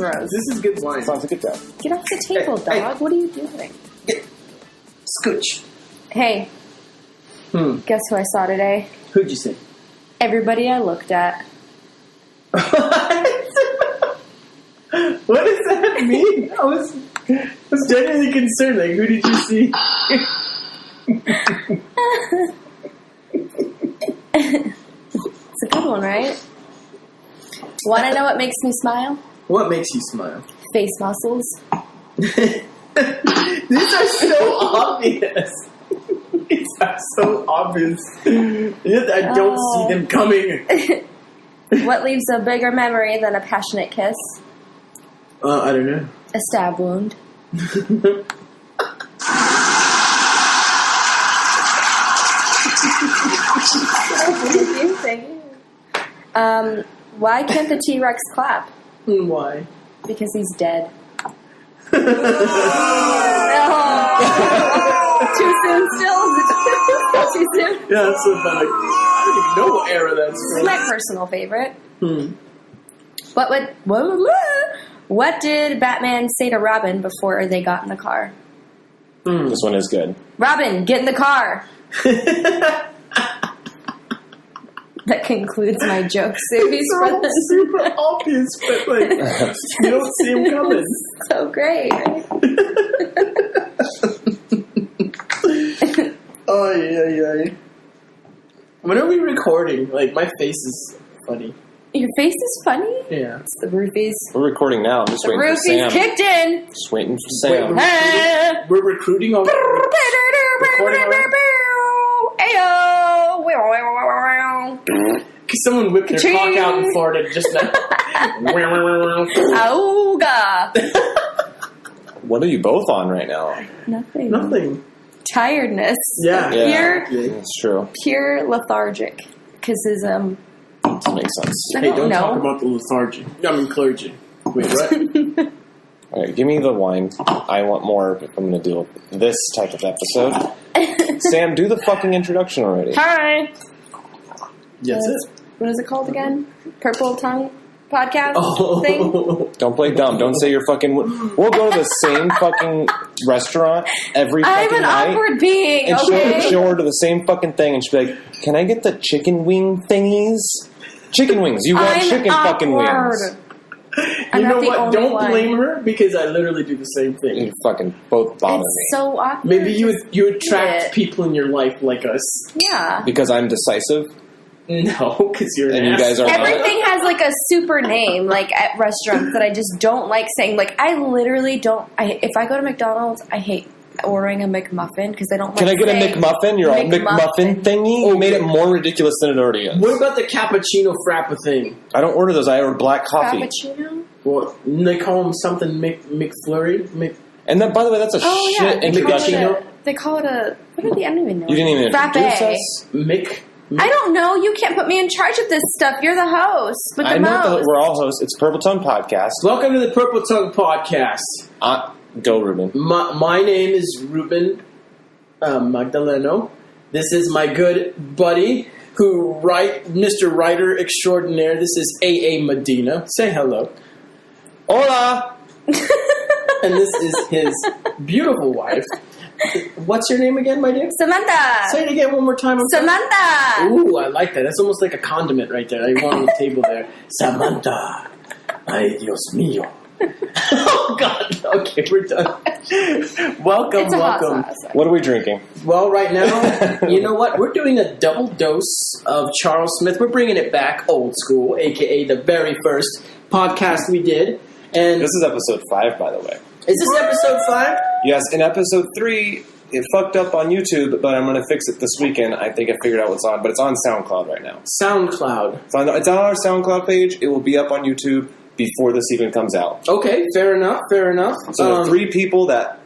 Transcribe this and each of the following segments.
gross. This is good wine. Sounds like a job. Get off the table, dog. Hey. What are you doing? Scooch. Hey, guess who I saw today? Who'd you see? Everybody I looked at. What does that mean? I was genuinely concerned. Like, who did you see? It's a good one, right? Want to know what makes me smile? What makes you smile? Face muscles. These are so obvious. These are so obvious. Yet I don't see them coming. What leaves a bigger memory than a passionate kiss? I don't know. A stab wound. Why can't the T-Rex clap? Why? Because he's dead. Too soon still? Still too soon? Yeah, that's so bad. I don't even know what era that's This is from. my personal favorite. What did Batman say to Robin before they got in the car? This one is good. Robin, get in the car! That concludes my joke series for It's this. super obvious, but like, you don't see him coming. So great. Oh, yeah. When are we recording? Like, my face is funny. Your face is funny? Yeah. It's the roofies. We're recording now. I'm just The waiting for Sam. roofies kicked in. Just waiting for Sam. Hey. We're recruiting already. Recording already? Because someone whipped their cock out and farted just now. Auga. What are you both on right now? Nothing. Nothing. Tiredness. Yeah. That's true. Pure lethargic. Because his, That makes sense. I Hey, don't know. talk about the lethargy. I mean, clergy. Wait, what? All right, give me the wine. I want more if I'm going to do this type of episode. Sam, do the fucking introduction already. Hi. That's it. What is it called again? Purple Tongue Podcast thing? Oh. Don't play dumb. Don't say you're fucking... We'll go to the same fucking restaurant every I'm fucking an night. awkward being, And okay? she'll order the same fucking thing, and she'll be like, "Can I get the chicken wing thingies? Chicken wings. You want I'm chicken fucking awkward. wings?" I'm You not know the what? only Don't one. blame her because I literally do the same thing. You fucking both bother It's me so awkward. Maybe you attract it. people in your life like us. Yeah. because I'm decisive, No, because you're and an you guys are. Everything has like a super name, like at restaurants that I just don't like saying. Like I literally don't. If I go to McDonald's, I hate ordering a McMuffin because I don't. Can I like get a saying McMuffin? Your own McMuffin thingy? You made it more ridiculous than it already is. What about the cappuccino frappa thing? I don't order those. I order black coffee. Frappuccino? Well, they call them something McFlurry. And then, by the way, that's a Oh yeah, shit they call, introduction. they call it a. What are they? I don't even know. You didn't even introduce Frappe. us. I don't know. You can't put me in charge of this stuff. You're the host with the I know most. we're all hosts. It's Purple Tongue Podcast. Welcome to the Purple Tongue Podcast. Go, Reuben. My name is Reuben Magdaleno. This is my good buddy Mr. Writer Extraordinaire. This is A.A. Medina. Say hello. Hola! And this is his beautiful wife. What's your name again, my dear? Samantha. Say it again one more time. Samantha. Ooh, I like that. That's almost like a condiment right there. I want on the table there. Samantha. Ay, Dios mío. Oh, God. Okay, we're done. Welcome. It's a hot sauce. What are we drinking? Well, right now, you know what? We're doing a double dose of Charles Smith. We're bringing it back old school, a.k.a. the very first podcast we did. And This is episode 5, by the way. is this episode 5? Yes, in episode 3, it fucked up on YouTube, but I'm going to fix it this weekend. I think I figured out what's on, but it's on SoundCloud right now. SoundCloud. It's on our SoundCloud page. It will be up on YouTube before this even comes out. Okay, fair enough. So the 3 people that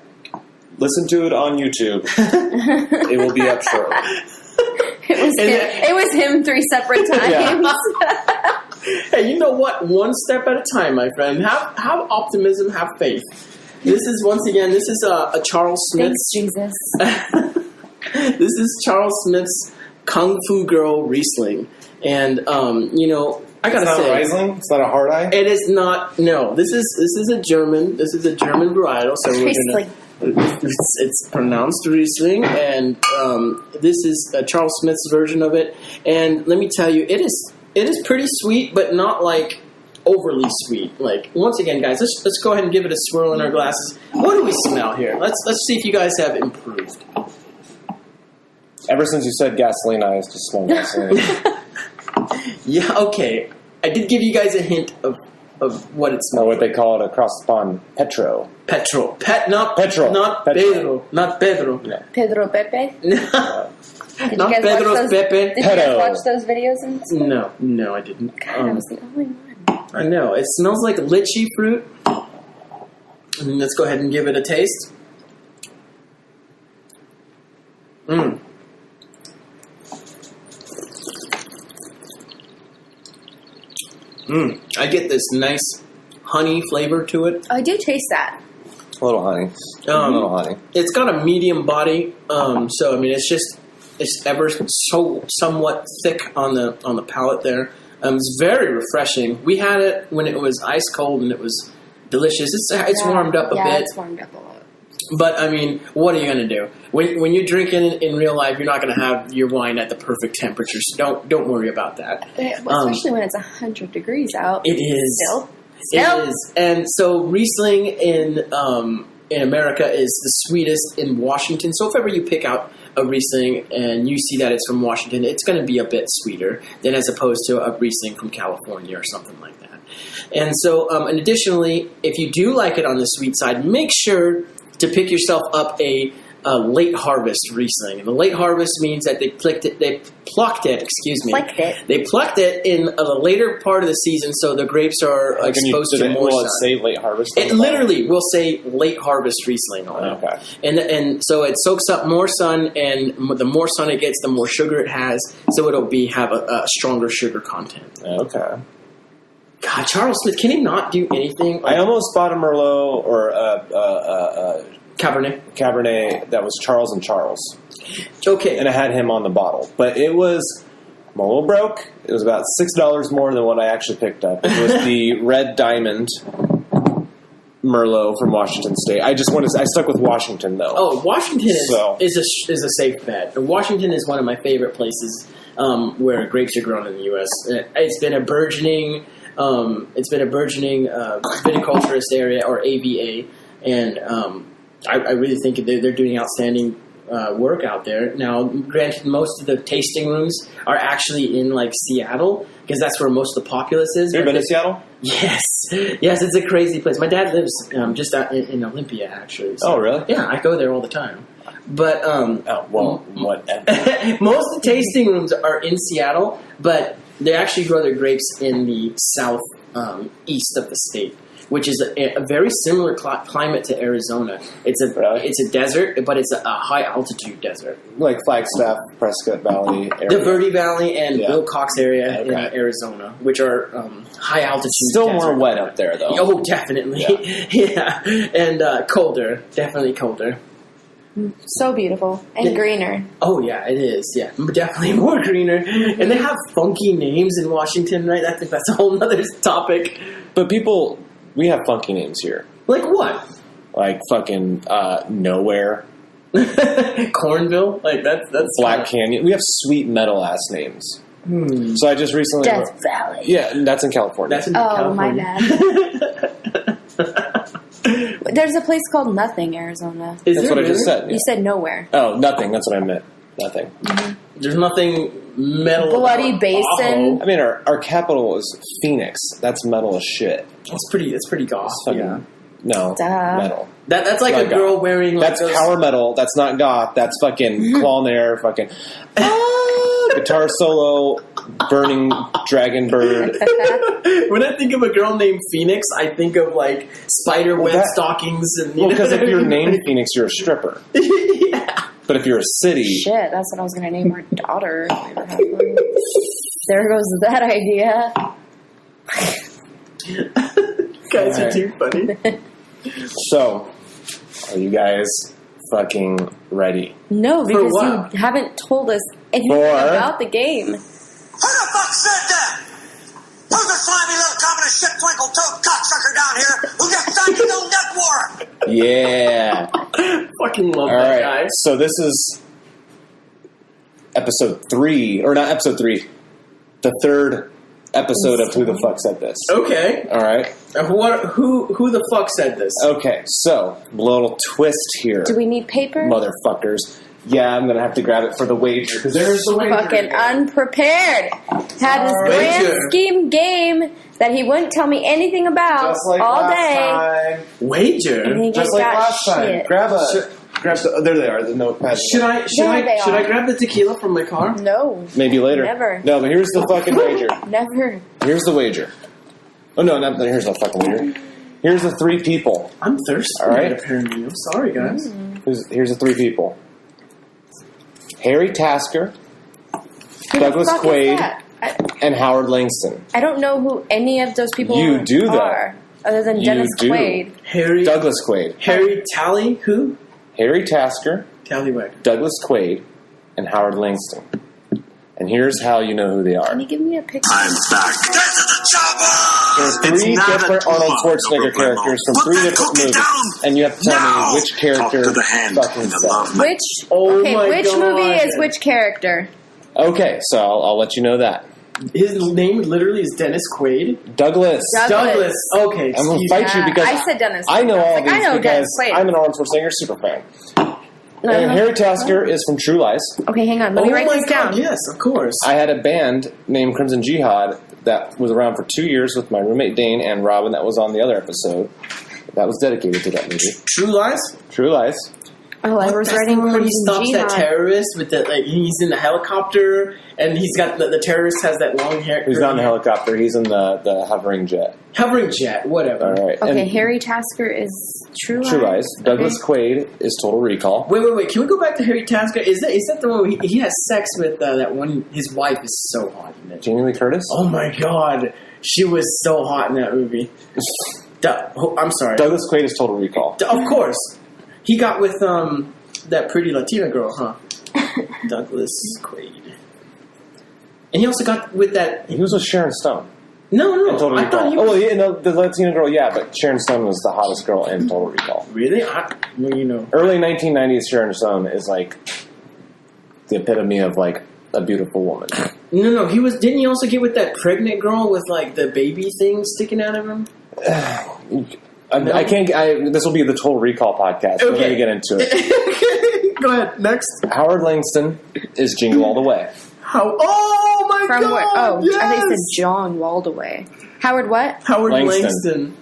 listen to it on YouTube, it will be up shortly. It was him 3 separate times. Yeah. Hey, you know what? One step at a time, my friend. Have optimism, have faith. This is, once again, this is a Charles Smith. Thanks, Jesus. This is Charles Smith's Kung Fu Girl Riesling. And, I gotta It's not say, a Riesling? It's not a hard eye? it is not. No, this is a German. This is a German varietal. So we're gonna. It's pronounced Riesling, and this is Charles Smith's version of it. And let me tell you, it is pretty sweet, but not like overly sweet. Like once again, guys, let's go ahead and give it a swirl in our glasses. What do we smell here? Let's see if you guys have improved. Ever since you said gasoline, I just smell gasoline. Yeah, okay. I did give you guys a hint of what it Or smells. what they call it across the pond, Petro. Petrol. Not Petrol. Not Petrol. Pedro. Not Pedro. No. Pedro Pepe. Did you Not guys Pedro's watch those? Pepe. Did you guys Pedo. watch those videos? And No, I didn't. God, I was the only one. I know. It smells like lychee fruit. And let's go ahead and give it a taste. Mmm. I get this nice honey flavor to it. I do taste that. A little honey. A little honey. It's got a medium body, so I mean, it's ever so somewhat thick on the palate there. It's very refreshing. We had it when it was ice cold and it was delicious. It's warmed up a bit. Yeah, it's warmed up a lot. But I mean, what are you going to do when you're drinking in real life? You're not going to have your wine at the perfect temperature. So don't worry about that. Especially when it's 100 degrees out. It is. Still. It is. And so Riesling in America is the sweetest in Washington. So if ever you pick out a Riesling and you see that it's from Washington, it's going to be a bit sweeter than as opposed to a Riesling from California or something like that. And so, and additionally, if you do like it on the sweet side, make sure to pick yourself up a late harvest Riesling. And the late harvest means that they plucked it. They plucked it in the later part of the season, so the grapes are exposed to more sun. Will it say late harvest? It literally will say late harvest Riesling on it. Okay. And so it soaks up more sun, and the more sun it gets, the more sugar it has. So it'll have a stronger sugar content. Okay. God, Charles Smith, can he not do anything? I almost bought a Merlot or Cabernet that was Charles and Charles. Okay. And I had him on the bottle. But I'm a little broke. It was about $6 more than what I actually picked up. It was the Red Diamond Merlot from Washington State. I stuck with Washington, though. Oh, Washington is a safe bet. Washington is one of my favorite places where grapes are grown in the U.S. It's been a burgeoning viticulturist area, or AVA, and I really think they're doing outstanding work out there. Now, granted, most of the tasting rooms are actually in Seattle, because that's where most of the populace is. Have you been to Seattle? Yes, it's a crazy place. My dad lives just out in Olympia, actually. So, oh, really? Yeah, I go there all the time. But whatever. Most of the tasting rooms are in Seattle, but they actually grow their grapes in the south east of the state, which is a very similar climate to Arizona. It's a desert, but it's a high altitude desert, like Flagstaff, Prescott Valley area. The Verde Valley and Wilcox area in Arizona, which are high altitude. Still desert. more wet up there, though. Oh, definitely, yeah. And colder, definitely colder. So beautiful and greener. Oh yeah, it is. Yeah, definitely more greener. And they have funky names in Washington, right? I think that's a whole other topic. But we have funky names here. Like what? Like fucking Nowhere, Cornville. Like that's Black Canyon. We have sweet metal ass names. So I just recently Death Valley. Yeah, that's in California. That's in California. My bad. There's a place called Nothing, Arizona. That's what I just said. Yeah. You said Nowhere. Oh, Nothing. That's what I meant. Nothing. Mm-hmm. There's nothing metal. Bloody Basin. I mean, our capital is Phoenix. That's metal as shit. It's pretty goth. Yeah. No, Duh. metal. That's like a girl wearing. That's power metal. That's not goth. That's fucking claw in the air. Fucking guitar solo, burning dragon bird. When I think of a girl named Phoenix, I think of spider web stockings and. Because if you're named Phoenix, you're a stripper. Yeah. But if you're a city, shit, that's what I was going to name our daughter. If I ever had one. There goes that idea. You guys are too funny. So, are you guys fucking ready? No, because you haven't told us anything about the game. Who the fuck said that? Who shit twinkle toad cocksucker down here who just signed his own death warrant. Yeah. Fucking love All that right. guy. So this is episode 3, or not episode 3, the third episode of Who the Fuck Said This. Okay. All right. Who the fuck said this? Okay. So little twist here. Do we need paper? Motherfuckers. Yeah, I'm gonna have to grab it for the wager because there's the wager. Fucking unprepared. Had his Wager. grand scheme game that he wouldn't tell me anything about Just like all last day. time. Wager. And he Just just like got last time. shit. Grab the. There they are. The notepad. Should I There they are. grab the tequila from my car? No, Maybe later. Never. No, but here's the fucking wager. never. Here's the wager. Oh no, not here's the fucking wager. Here's the 3 people. I'm thirsty. All right. Apparently, I'm sorry, guys. Here's the 3 people. Harry Tasker, Who Douglas the fuck is Quaid, that? and Howard Langston. I don't know who any of those people You do, though. are, other than You Dennis do. Quaid. Douglas Quaid. Harry Tally, who? Harry Tasker, Tallywhacker. Douglas Quaid, and Howard Langston. And here's how you know who they are. Can you give me a picture? I'm back. Get to the chopper! There's It's 3 not different a Arnold tool, Schwarzenegger Reuben. characters from Put 3 that different cookie movies. down. And you have to tell Now. me which character Talk to the hand fucking and the said. love. Which? Oh okay, my which God. movie is which character? Okay, so I'll let you know that. His name literally is Dennis Quaid. Douglas. Douglas. Okay, I'm going to excuse fight you Yeah, because I said Dennis. I know Quaid. all Like, these I know because Dennis Quaid. I'm an Arnold Schwarzenegger super fan. No, And no. Harry Tasker is from True Lies. Okay, hang on. Let me write my this God, down. yes, of course. I had a band named Crimson Jihad that was around for 2 years with my roommate Dane and Robin that was on the other episode. That was dedicated to that movie. True Lies? True Lies. Oh, I was That's writing the one where he Crimson stops that Jihad. terrorist with the he's in the helicopter and he's got the terrorist has that long hair. He's not in the helicopter. He's in the hovering jet. Hovering jet, whatever. All right. Okay, And Harry Tasker is True Lies. True Lies. Douglas Okay. Quaid is Total Recall. Wait. Can we go back to Harry Tasker? Is that the one where he has sex with that one? His wife is so hot in it. Jamie Lee Curtis. Oh my God, she was so hot in that movie. I'm sorry. Douglas Quaid is Total Recall. Of course, he got with that pretty Latina girl, huh? Douglas Quaid. And he also got with that. He was with Sharon Stone. No, in Total I Recall. thought he Oh, was. well, yeah, no, the Latina girl, yeah, but Sharon Stone was the hottest girl in Total Recall. Really? Well, you know. Early 1990s Sharon Stone is like the epitome of like a beautiful woman. No, he was. Didn't he also get with that pregnant girl with like the baby thing sticking out of him? I can't. This will be the Total Recall podcast. We're Okay. going to get into it. Go ahead. Next. Howard Langston is Jingle All the Way. How? Oh my From God! where? Oh, yes! I think it said John Waldaway. Howard what? Howard Langston. Langston.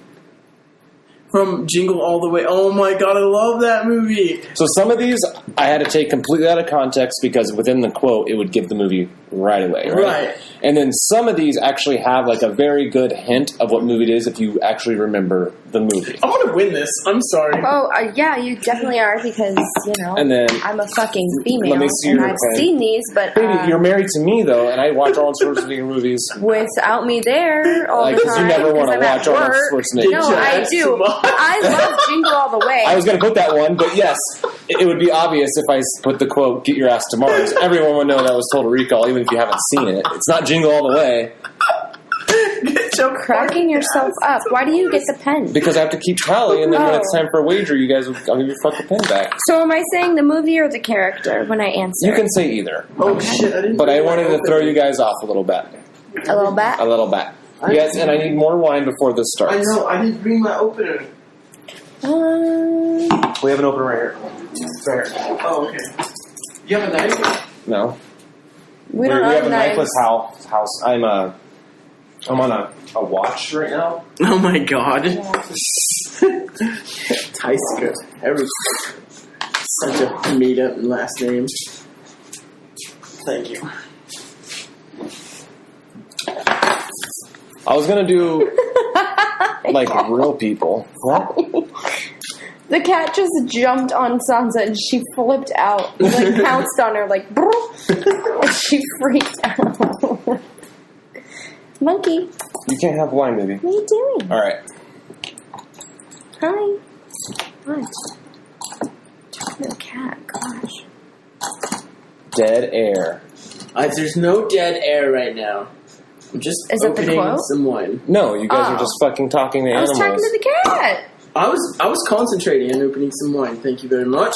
From Jingle All the Way. Oh my God, I love that movie. So some of these I had to take completely out of context because within the quote it would give the movie right away. Right. And then some of these actually have like a very good hint of what movie it is if you actually remember the movie. I want to win this. I'm sorry. Oh, yeah, you definitely are because, you know, And then I'm a fucking female. let me see and your I've pen. seen these, but Baby, you're married to me though, and I watch Arnold Schwarzenegger movies. without me there all Like, the 'cause time. you never 'cause want to I'm at watch Arnold work. Schwarzenegger. No, I do. I love Jingle All the Way. I was going to put that one, but yes, it would be obvious if I put the quote, "Get your ass to Mars." Everyone would know that was Total Recall, even if you haven't seen it. It's not Jingle All the Way. Get your Cracking yourself up. Why do you get the pen? Because I have to keep tally, and then when Oh. it's time for a wager, you guys, I'll give you fucking pen back. So am I saying the movie or the character when I answer? You can say either, Oh shit! I didn't. but I bring my wanted to opener. throw you guys off a little bit. A little bit? A little bit. Yes, and I need more wine before this starts. I know. I didn't bring my opener. We have an opener right here. Right here. Oh, okay. You have a knife? No. We don't have own a knives. knifeless house. I'm on a watch right now. Oh my God. Tysker. Such a made up last name. Thank you. I was gonna do like real people. What? The cat just jumped on Sansa and she flipped out. Like pounced on her like and she freaked out. Monkey, You can't have wine, baby. what are you doing? All right. Hi. What? Talking to the cat, gosh. Dead air. There's no dead air right now. I'm just Is it the opening quote? some wine. No, you guys Oh. are just fucking talking to I was animals. talking to the cat. I was concentrating on opening some wine. Thank you very much.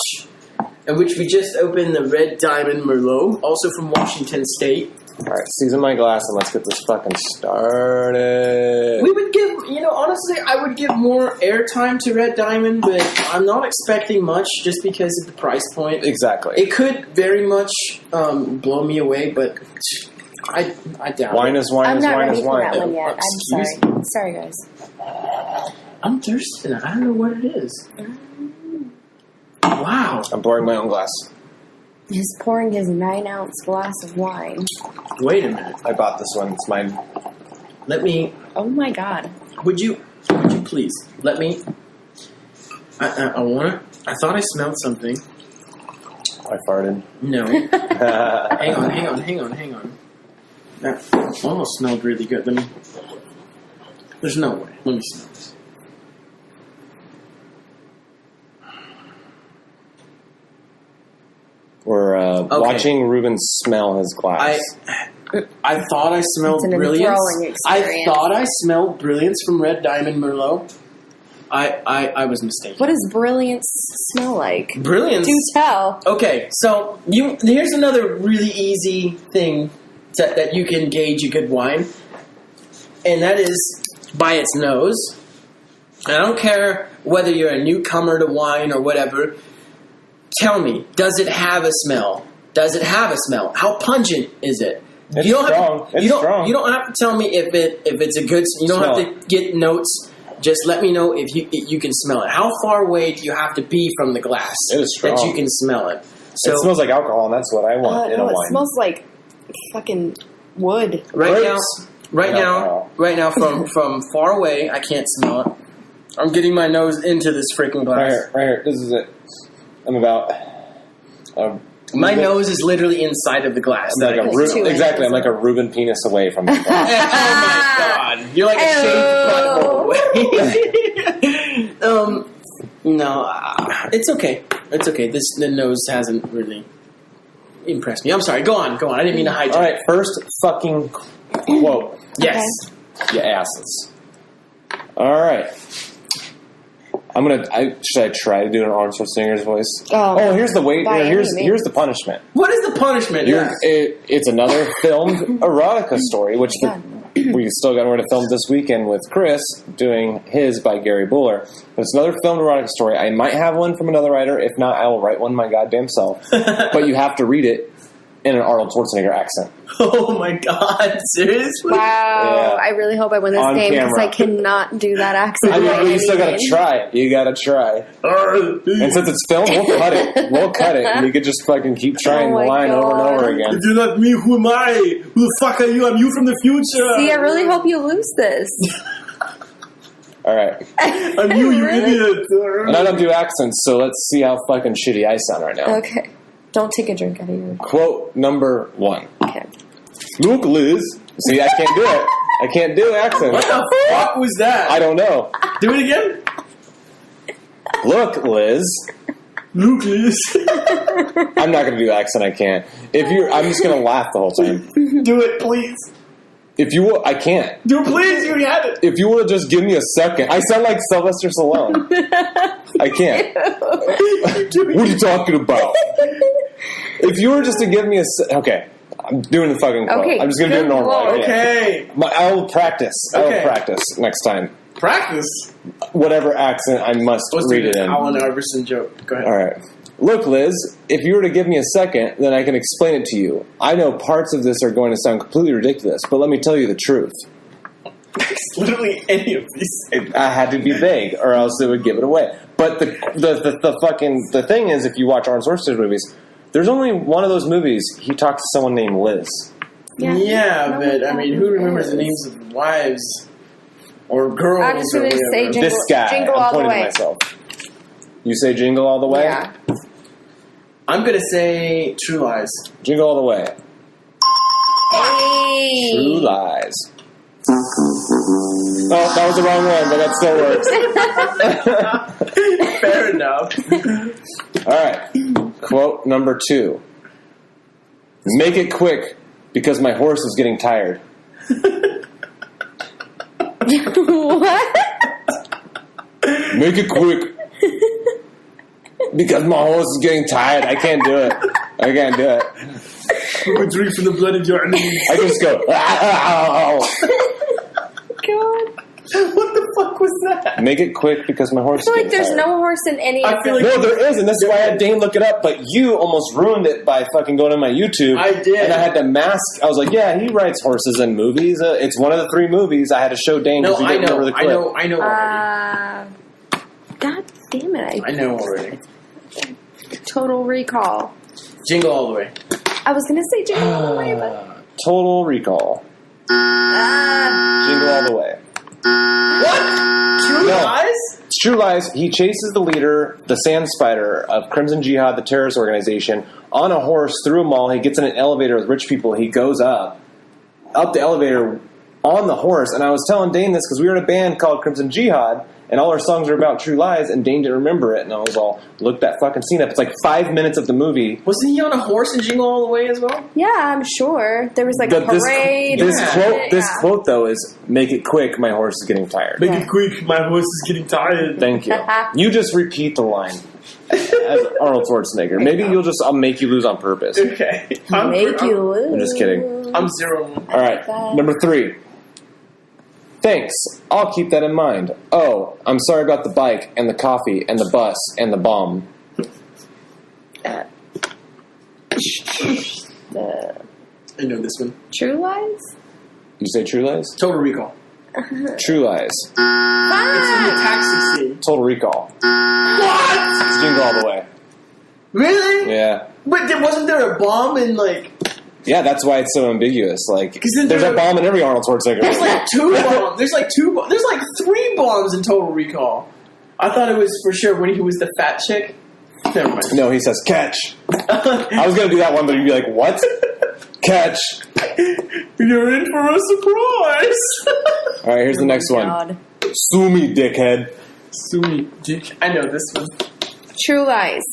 In which we just opened the Red Diamond Merlot, also from Washington State. Alright, season my glass and let's get this fucking started. We would give, honestly, I would give more airtime to Red Diamond, but I'm not expecting much just because of the price point. Exactly. It could very much blow me away, but I doubt Wine it. is wine I'm is not wine ready is for wine. that one yet. Excuse I'm sorry. Sorry, guys. I'm thirsty. I don't know what it is. Wow. I'm pouring my own glass. He's pouring his 9-ounce glass of wine. Wait a minute. I bought this one. It's mine. Let me. Oh my god. Would you please let me? I want to. I thought I smelled something. I farted. No. Hang on. That almost smelled really good. Let me. There's no way. Let me smell this. We're watching Reuben smell his glass. I thought I smelled It's an brilliance. enthralling I experience. thought I smelled brilliance from Red Diamond Merlot. I was mistaken. What does brilliance smell like? Brilliance? Do tell. Okay, so here's another really easy thing that you can gauge a good wine, and that is by its nose. I don't care whether you're a newcomer to wine or whatever. Tell me, does it have a smell? Does it have a smell? How pungent is it? It's you don't strong. Have to, It's you don't, strong. You don't have to tell me if it's a good. You don't Smell have to get notes. Just let me know if you can smell it. How far away do you have to be from the glass It is strong. that you can smell it? So it smells like alcohol, and that's what I want in a no, it wine. smells like fucking wood. right Grapes. now, from far away, I can't smell it. I'm getting my nose into this freaking glass. Right here. This is it. I'm about. My nose is literally inside of the glass. I'm like a Like 2 exactly. I'm inches. like a Reuben penis away from the glass. Oh my god! You're like a shaved butthole away. No, it's okay. It's okay. The nose hasn't really impressed me. I'm sorry. Go on. I didn't mean to hijack. All right, first fucking quote. Yes. You asses. All right. Should I try to do an Arnold Schwarzenegger's voice? Oh, here's the wait. by Here's any means. the punishment. What is the punishment? It's another filmed erotica story, which God. we still got to film this weekend with Chris doing his by Gary Buller. But it's another filmed erotica story. I might have one from another writer. If not, I will write one my goddamn self. But you have to read it in an Arnold Schwarzenegger accent. Oh my god! Seriously? Wow. Yeah. I really hope I win this On game because camera. I cannot do that accent. I mean, by but you any still got to means. try. You got to try. And since it's filmed, we'll cut it. We'll cut it. And you could just fucking keep trying Oh the my line over and over God. again. If you're not me, who am I? Who the fuck are you? I'm you from the future. See, I really hope you lose this. All right. I'm you, you Really? idiot. And I don't do accents, so let's see how fucking shitty I sound right now. Okay. Don't take a drink out of your... Quote number 1. Okay. Look, Liz. See, I can't do it. I can't do What accents. the fuck was that? I don't know. Do it again. Look, Liz. Lucas. I'm not going to do accent. I can't. I'm just going to laugh the whole time. Do it, please. If you will, I can't. Do it, please. You already had it. If you will just give me a second. I sound like Sylvester Stallone. I can't. What are you talking about? If you were just to give me okay. I'm doing the fucking quote. Okay, I'm just going to do it good normal. I lord. can't. Okay. I will practice. I Okay. will practice next time. Practice. Whatever accent I must read it in. Alan Iverson joke. Go ahead. All right. Look, Liz, if you were to give me a second, then I can explain it to you. I know parts of this are going to sound completely ridiculous, but let me tell you the truth. It's literally any of these. I had to be vague, or else it would give it away. But the thing is, if you watch Arnold Schwarzenegger movies, there's only one of those movies he talked to someone named Liz. Yeah, but I mean, who remembers the names of wives or girls? I'm just or gonna say whatever? Jingle- This guy. Jingle I'm All the pointing Way. to myself. You say Jingle All the Way? Yeah. I'm gonna say True Lies. Jingle All the Way. Hey. True Lies. Oh, that was the wrong one, but that still works. Fair enough. All right. Quote number 2. Make it quick because my horse is getting tired. What? Make it quick. Because my horse is getting tired. I can't do it. We're drink from the blood of your enemies. I just go, God. What the fuck was that? make it quick because my horse I feel is like getting there's tired. no horse in any I of feel them. like- No, there is, and this is why I had Dane look it up, but you almost ruined it by fucking going to my YouTube. I did. And I had to mask. I was like, yeah, he writes horses in movies. It's one of the 3 movies. I had to show Dane No, because he I didn't remember the clip. I know already. God damn it. I know already. Total Recall. Jingle all the way. I was going to say Jingle All the Way, but... Total Recall. Jingle All the Way. What? True No. Lies? It's True Lies. He chases the leader, the Sand Spider of Crimson Jihad, the terrorist organization, on a horse through a mall. He gets in an elevator with rich people. He goes up the elevator on the horse. And I was telling Dane this because we were in a band called Crimson Jihad, and all our songs are about true lies, and Dane didn't remember it. And I was all, look that fucking scene up. It's like 5 minutes of the movie. Wasn't he on a horse in Jingle All the Way as well? Yeah, I'm sure. There was like a But this parade. quote, though, is, make it quick, my horse is getting tired. Make it quick, my horse is getting tired. Thank you. You just repeat the line as Arnold Schwarzenegger. Maybe I'll make you lose on purpose. Okay. Make you lose. I'm just kidding. I'm 0. All right, number 3. Thanks. I'll keep that in mind. Oh, I'm sorry about the bike and the coffee and the bus and the bomb. The I know this one. True Lies? You say True Lies? Total Recall. True Lies. It's in the taxi scene. Total Recall. What? It's Jingle All the Way. Really? Yeah. But wasn't there a bomb in like... Yeah, that's why it's so ambiguous. Like, 'Cause then there's there- a bomb in every Arnold Schwarzenegger There's movie. like 2 bombs. There's like 2 bombs. There's like 3 bombs in Total Recall. I thought it was for sure when he was the fat chick. Never mind. No, he says, catch. I was going to do that one, but you'd be like, what? Catch. You're in for a surprise. All right, here's the next one. God. Sue me, dickhead. Sweet dick. I know this one. True Lies.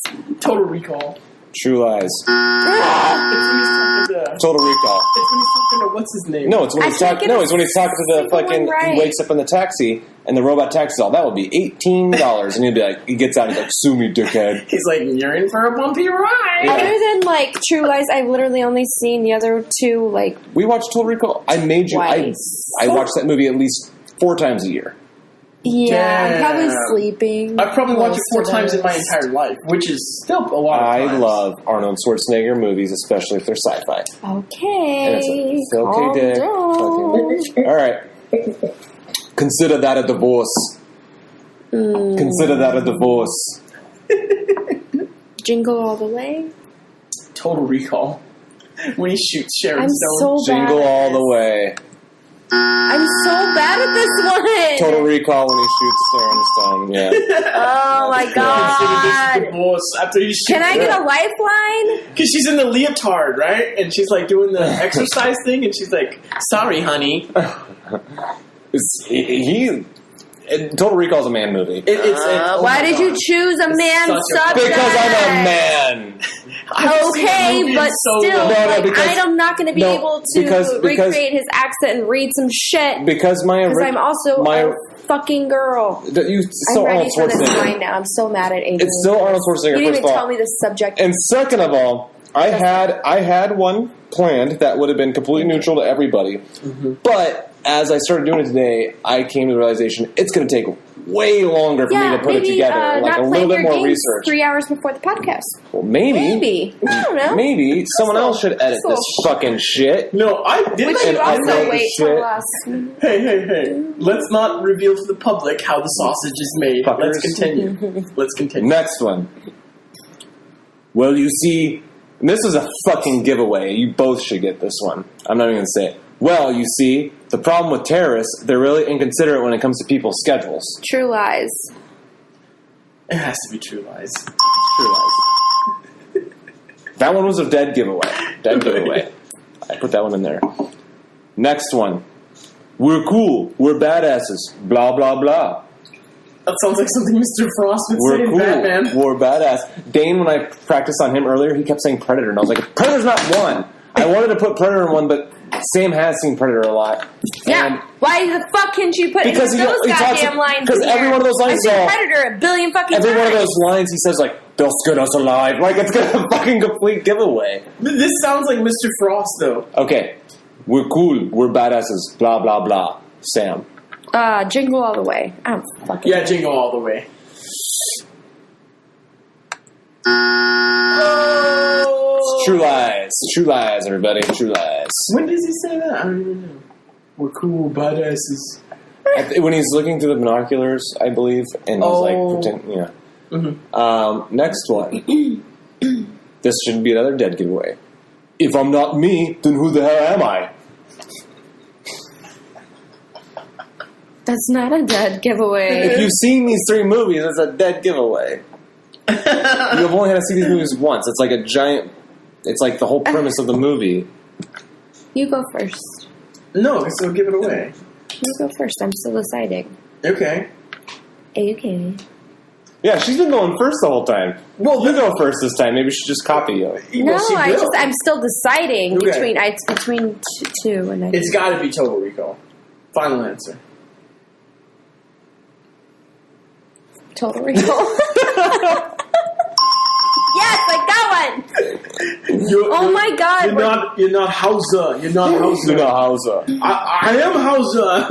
Total Recall. True Lies. It's when he's talking to... Total Recall. It's when he's talking to what's his name? No, it's when I he's can't talking. get No, a it's when he's talking to the single fucking. one right. He wakes up in the taxi, and the robot taxi's all. That would be $18, and he'll be like, he gets out, and he's like, "Sue me, dickhead." He's like, you're in for a bumpy ride. Yeah. Other than like True Lies, I've literally only seen the other 2 like We watched Total Recall. I made you. twice. I watched that movie at least 4 times a year. Yeah, I'm probably Damn. sleeping. I've probably watched it most 4 of times in my those. entire life, which is still a lot of I times. love Arnold Schwarzenegger movies, especially if they're sci-fi. Okay. And it's a calm okay, Dick. down. All right. Consider that a divorce. Consider that a divorce. Jingle All the Way. Total Recall. When he shoots Sharon I'm Stone. so bad Jingle at all the this. way. I'm so bad at this one. Total Recall when he shoots Sharon Stone. Yeah. Oh my Consider god. this divorce after he shoots Can I get her. a lifeline? Because she's in the leotard, right? And she's like doing the exercise thing, and she's like, sorry, honey. Total Recall is a man movie. Why did you choose a man such a- subject? Because I'm a man. Okay, but still, like, because- I'm not going to be no, able to because- recreate his accent and read some shit Because I'm also a fucking girl. You I'm still ready Arnold for this Schwarzenegger. line now. I'm so mad at Adrian. It's still Arnold Schwarzenegger. You didn't First even of all, tell me the subject. and second of all, I had one planned that would have been completely neutral to everybody. But as I started doing it today, I came to the realization it's going to take way longer for me to put maybe, it together. Like not a little playing bit your more games research. 3 hours before the podcast. Well, maybe. I don't know. Maybe someone else should edit That's this fucking shit. No, I didn't. We I- should And I also wrote the wait till shit. last. Hey. Let's not reveal to the public how the sausage is made. Fuckers. Let's continue. Next one. Well, you see, and this is a fucking giveaway. You both should get this one. I'm not even going to say it. Well, you see, the problem with terrorists, they're really inconsiderate when it comes to people's schedules. True Lies. It has to be True Lies. True lies. That one was a dead giveaway. Dead giveaway. I put that one in there. Next one. We're cool. We're badasses. Blah, blah, blah. That sounds like something Mr. Frost would say We're in cool. Batman. We're badass. Dane, when I practiced on him earlier, he kept saying Predator, and I was like, Predator's not one. I wanted to put Predator in one, but Sam has seen Predator a lot. Yeah. Why the fuck can't you put Because those he goddamn lines? Because every one of those lines I've seen Predator a billion fucking every times. one of those lines he says like, "They'll skin us alive." Like it's gonna fucking complete giveaway. This sounds like Mr. Frost, though. Okay, we're cool. We're badasses. Blah blah blah. Sam. Jingle All the Way. I don't fucking know. Jingle All the Way. True lies. True lies, everybody. True lies. When does he say that? I don't even know. We're cool badasses. When he's looking through the binoculars, I believe, and he's like pretend. Yeah. Mm-hmm. Next one. This shouldn't be another dead giveaway. If I'm not me, then who the hell am I? That's not a dead giveaway. If you've seen these three movies, it's a dead giveaway. You've only had to see these movies once. It's like a giant. It's like the whole premise of the movie. You go first. No, so give it away. You go first. I'm still deciding. Okay. Okay. Yeah, she's been going first the whole time. Well, you go first this time. Maybe she just copy you. No, I'm still deciding between two, and it's got to be Total Recall. Final answer. Total Recall. Yes, I got one. Oh my god! You're not Hauser. You're not Hauser. You're not Hauser. I am Hauser.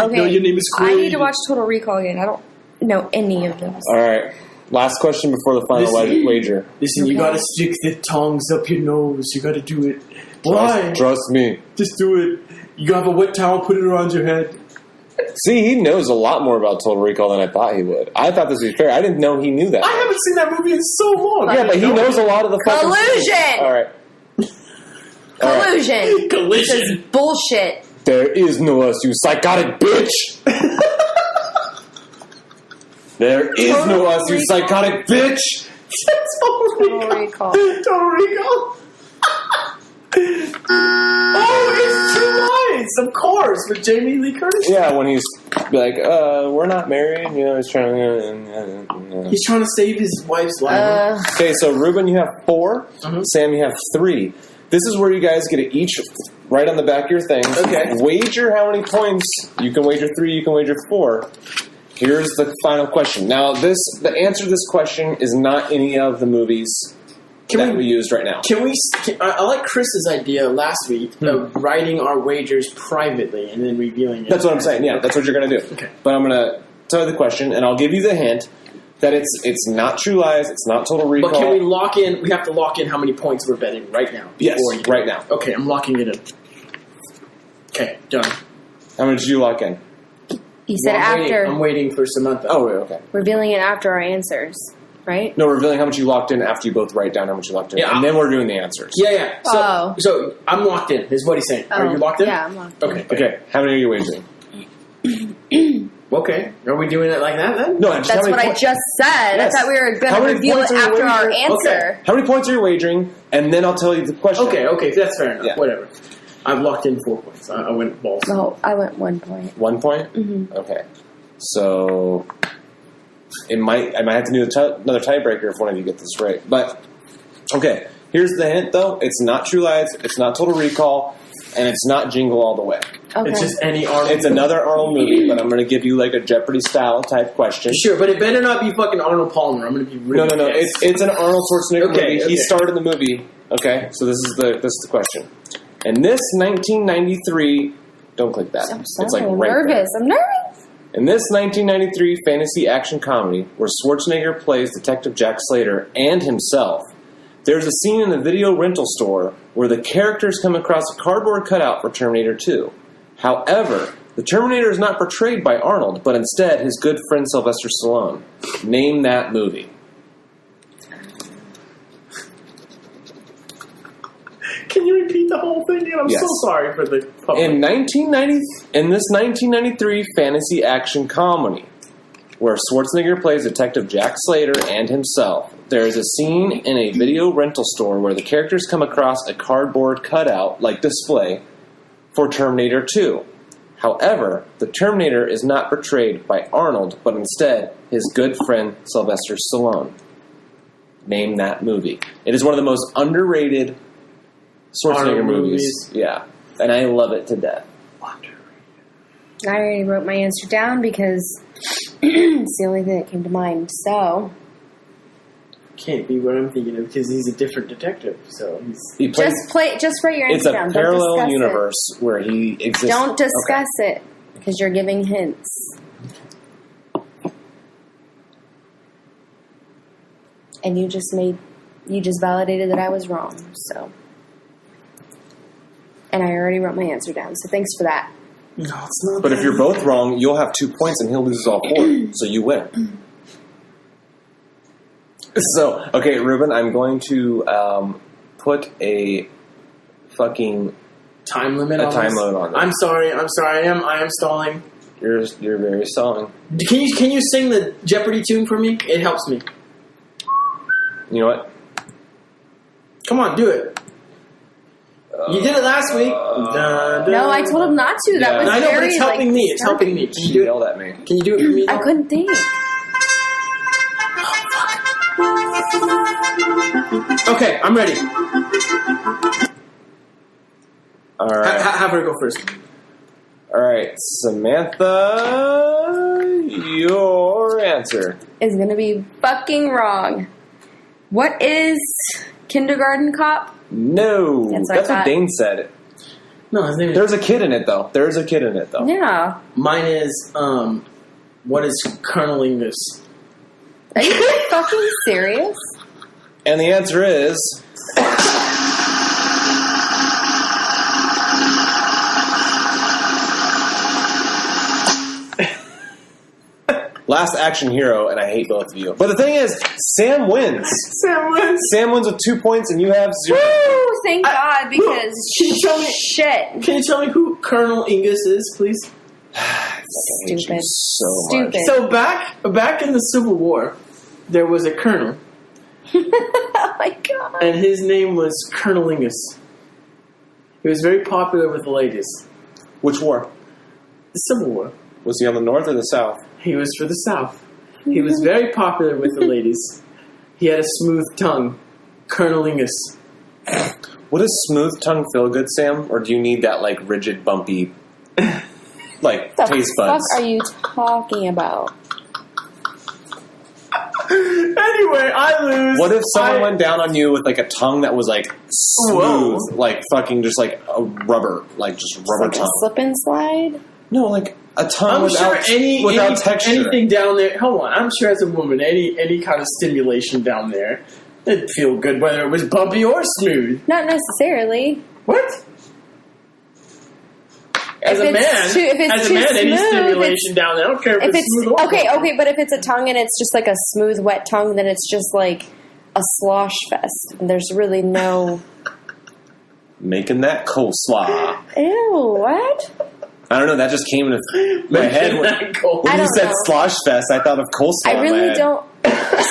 Okay. No, your name is Quaid. I need to watch Total Recall again. I don't know any of those. All right. Last question before the final wager. Listen, you gotta stick the tongs up your nose. You gotta do it. Why? Trust me. Just do it. You have a wet towel, put it around your head. See, he knows a lot more about Total Recall than I thought he would. I thought this was fair. I didn't know he knew that. I haven't seen that movie in so long. Yeah, but he knows a lot of the fucking Collusion! All right. Collusion. Collision. This is bullshit. There is no us, you psychotic bitch. There is no us, you psychotic bitch. Total Recall. Total Recall. Oh, it's True Lies, of course, with Jamie Lee Curtis. Yeah, when he's like, we're not married, you know, he's trying to... He's trying to save his wife's life. Okay, so Reuben, you have 4. Sam, you have 3. This is where you guys get to each write on the back of your things. Okay. Wager how many points. You can wager 3, you can wager 4. Here's the final question. Now, the answer to this question is not any of the movies that we used right now. I like Chris's idea last week of writing our wagers privately and then revealing it. That's what I'm saying. Yeah, that's what you're going to do. Okay. But I'm going to tell you the question, and I'll give you the hint that it's not True Lies, it's not Total Recall. But can we lock in? We have to lock in how many points we're betting right now. Yes, right now. Okay, I'm locking it in. Okay, done. How many did you lock in? You said after. I'm waiting for Samantha. Oh, okay. Revealing it after our answers, right? No, revealing how much you locked in after you both write down how much you locked in. Yeah, and then we're doing the answers. Yeah. So I'm locked in, is what he's saying. Are you locked in? Yeah, I'm locked in. Okay. How many are you wagering? Okay. Are we doing it like that then? No, that's what I just said. Yes. I thought we were going to reveal it after our answer. Okay. How many points are you wagering? And then I'll tell you the question. Okay, that's fair enough. Yeah. Whatever. I've locked in 4 points. I went balls. No, I went 1 point. 1 point? Mm-hmm. Okay. So I might have to do another tiebreaker if one of you get this right. But okay, here's the hint though. It's not True Lies, it's not Total Recall, and it's not Jingle All the Way. Okay. It's just any Arnold. It's another Arnold movie, but I'm going to give you like a Jeopardy style type question. Sure, but it better not be fucking Arnold Palmer. I'm going to be really No. It's an Arnold Schwarzenegger movie. Okay. He starred in the movie. Okay, so this is the question. In this 1993, don't click that. I'm It's like I'm right nervous. there. I'm nervous. In this 1993 fantasy action comedy, where Schwarzenegger plays Detective Jack Slater and himself, there's a scene in the video rental store where the characters come across a cardboard cutout for Terminator 2. However, the Terminator is not portrayed by Arnold, but instead his good friend Sylvester Stallone. Name that movie. Can you repeat the whole thing again? I'm so sorry for the public. In this 1993 fantasy action comedy, where Schwarzenegger plays Detective Jack Slater and himself, there is a scene in a video rental store where the characters come across a cardboard cutout, like display, for Terminator 2. However, the Terminator is not portrayed by Arnold, but instead his good friend Sylvester Stallone. Name that movie. It is one of the most underrated Schwarzenegger movies. Yeah. and I love it to death. I already wrote my answer down because it's the only thing that came to mind. So Can't be what I'm thinking of because he's a different detective. So he's just write your It's answer a down. parallel Don't discuss universe where he exists. It. Don't discuss it because you're giving hints. And you just validated that I was wrong. So, and I already wrote my answer down. So thanks for that. No, it's not. But if you're both wrong, you'll have 2 points and he'll lose all 4. So you win. So, okay, Reuben, I'm going to put a fucking time limit on this. I'm sorry. I am stalling. You're very stalling. Can you sing the Jeopardy tune for me? It helps me. You know what? Come on, do it. You did it last week. No, I told him not to. That was I know, very, but it's helping me. It's helping me. Can She you do it? yelled at me. Can you do it for me? I couldn't think. Okay, I'm ready. All right. Have her go first. All right, Samantha, your answer Is going to be fucking wrong. What is Kindergarten Cop? No. That's That's what I what thought. Dane said. No, his name is. There's a kid in it, though. Yeah. Mine is. What is Colonel-ingus? Are you fucking serious? And the answer is... Last Action Hero, and I hate both of you. But the thing is, Sam wins. Sam wins with 2 points, and you have 0. Woo! Thank God, because Can you tell me? shit. Can you tell me who Colonel-ingus is, please? I hate you Stupid. so much. Stupid. So back in the Civil War, there was a colonel, Oh my God. and his name was Colonel-ingus. He was very popular with the ladies. Which war? The Civil War. Was he on the north or the south? He was for the South. He was very popular with the ladies. He had a smooth tongue. Colonel-ingus. Would a smooth tongue feel good, Sam? Or do you need that, like, rigid, bumpy, like, What the taste fuck buds? are you talking about? Anyway, I lose. What if someone went down on you with, like, a tongue that was, like, smooth, like, fucking just, like, a rubber, like, just rubber Like a tongue? slip and slide? No, like, a tongue I'm without, sure without texture. anything down there. Hold on, I'm sure as a woman, any kind of stimulation down there, it'd feel good whether it was bumpy or smooth. Not necessarily. What? As If a man, it's any smooth, stimulation down there, I don't care if, If it's smooth or okay, bumpy. okay, but if it's a tongue and it's just like a smooth, wet tongue, then it's just like a slosh fest. And there's really no. Making that coleslaw. Ew, what? I don't know, that just came into my head. When I you don't said know. slosh fest, I thought of coleslaw. I in my really head. don't.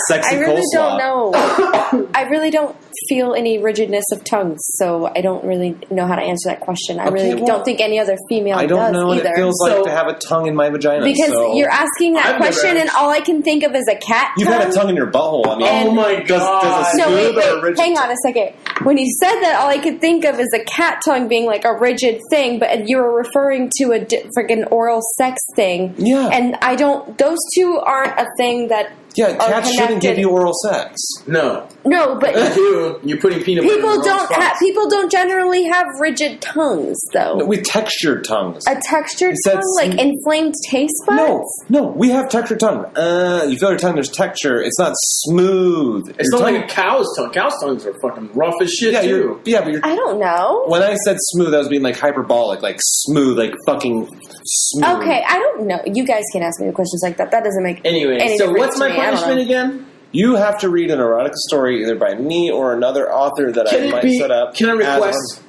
Sexy I really coleslaw. don't know. I really don't feel any rigidness of tongues, so I don't really know how to answer that question. I Okay, really well, don't think any other female I don't does know what either. it feels So- like to have a tongue in my vagina. Because so. you're asking that I've never question, and asked. all I can think of is a cat You've tongue. had a tongue in your butthole. I mean, Oh my does God. a No, smooth wait, or a rigid hang on a second. When you said that, all I could think of is a cat tongue being like a rigid thing, but you were referring to a freaking oral sex thing. Yeah. And I don't, those two aren't a thing that Yeah, are cats shouldn't give connected. you oral sex. No. No, but You're putting peanut butter in the wrong spot. people don't generally have rigid tongues, though. No, we textured tongues. A textured It said tongue, like inflamed taste buds? No, we have textured tongue. You feel your tongue, there's texture. It's not smooth. It's Your not tongue- like a cow's tongue. Cow's tongues are fucking rough as shit, yeah, too. but you're. I don't know. When I said smooth, I was being like hyperbolic, like smooth, like fucking smooth. Okay, I don't know. You guys can ask me questions like that. That doesn't make Anyway, any so difference what's to my me. I don't punishment know. again? You have to read an erotic story either by me or another author that Can I it might be? set up. Can I as request?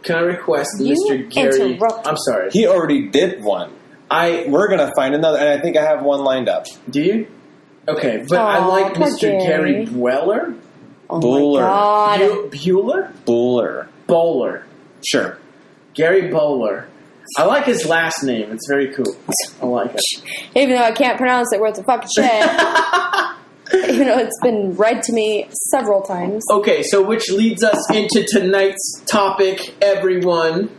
Can I request You Mr. Gary? interrupt. I'm sorry. He already did one. We're gonna find another, and I think I have one lined up. Do you? Okay, but I Aw, like poor Mr. Gary. Gary Bweller. Oh Buller. my god. Bueller? Buller. Bowler. Sure. Gary Bowler. I like his last name. It's very cool. I like it. Even though I can't pronounce it worth a fucking shit. Even though it's been read to me several times. Okay, so which leads us into tonight's topic, everyone.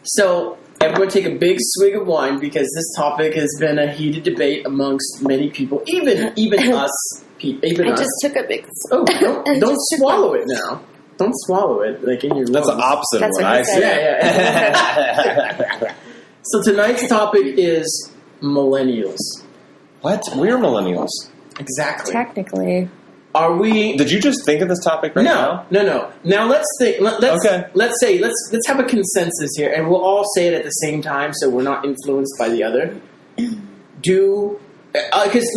So everyone take a big swig of wine because this topic has been a heated debate amongst many people, even us. Even I us. just took a big. Oh, don't swallow it now. Don't swallow it like in your. That's the lungs. opposite That's of what what I he said. said. Yeah. So tonight's topic is millennials. What? We're millennials. Exactly. Technically. Are we? Did you just think of this topic right now? No. Now let's think. Okay. Let's have a consensus here, and we'll all say it at the same time, so we're not influenced by the other. Because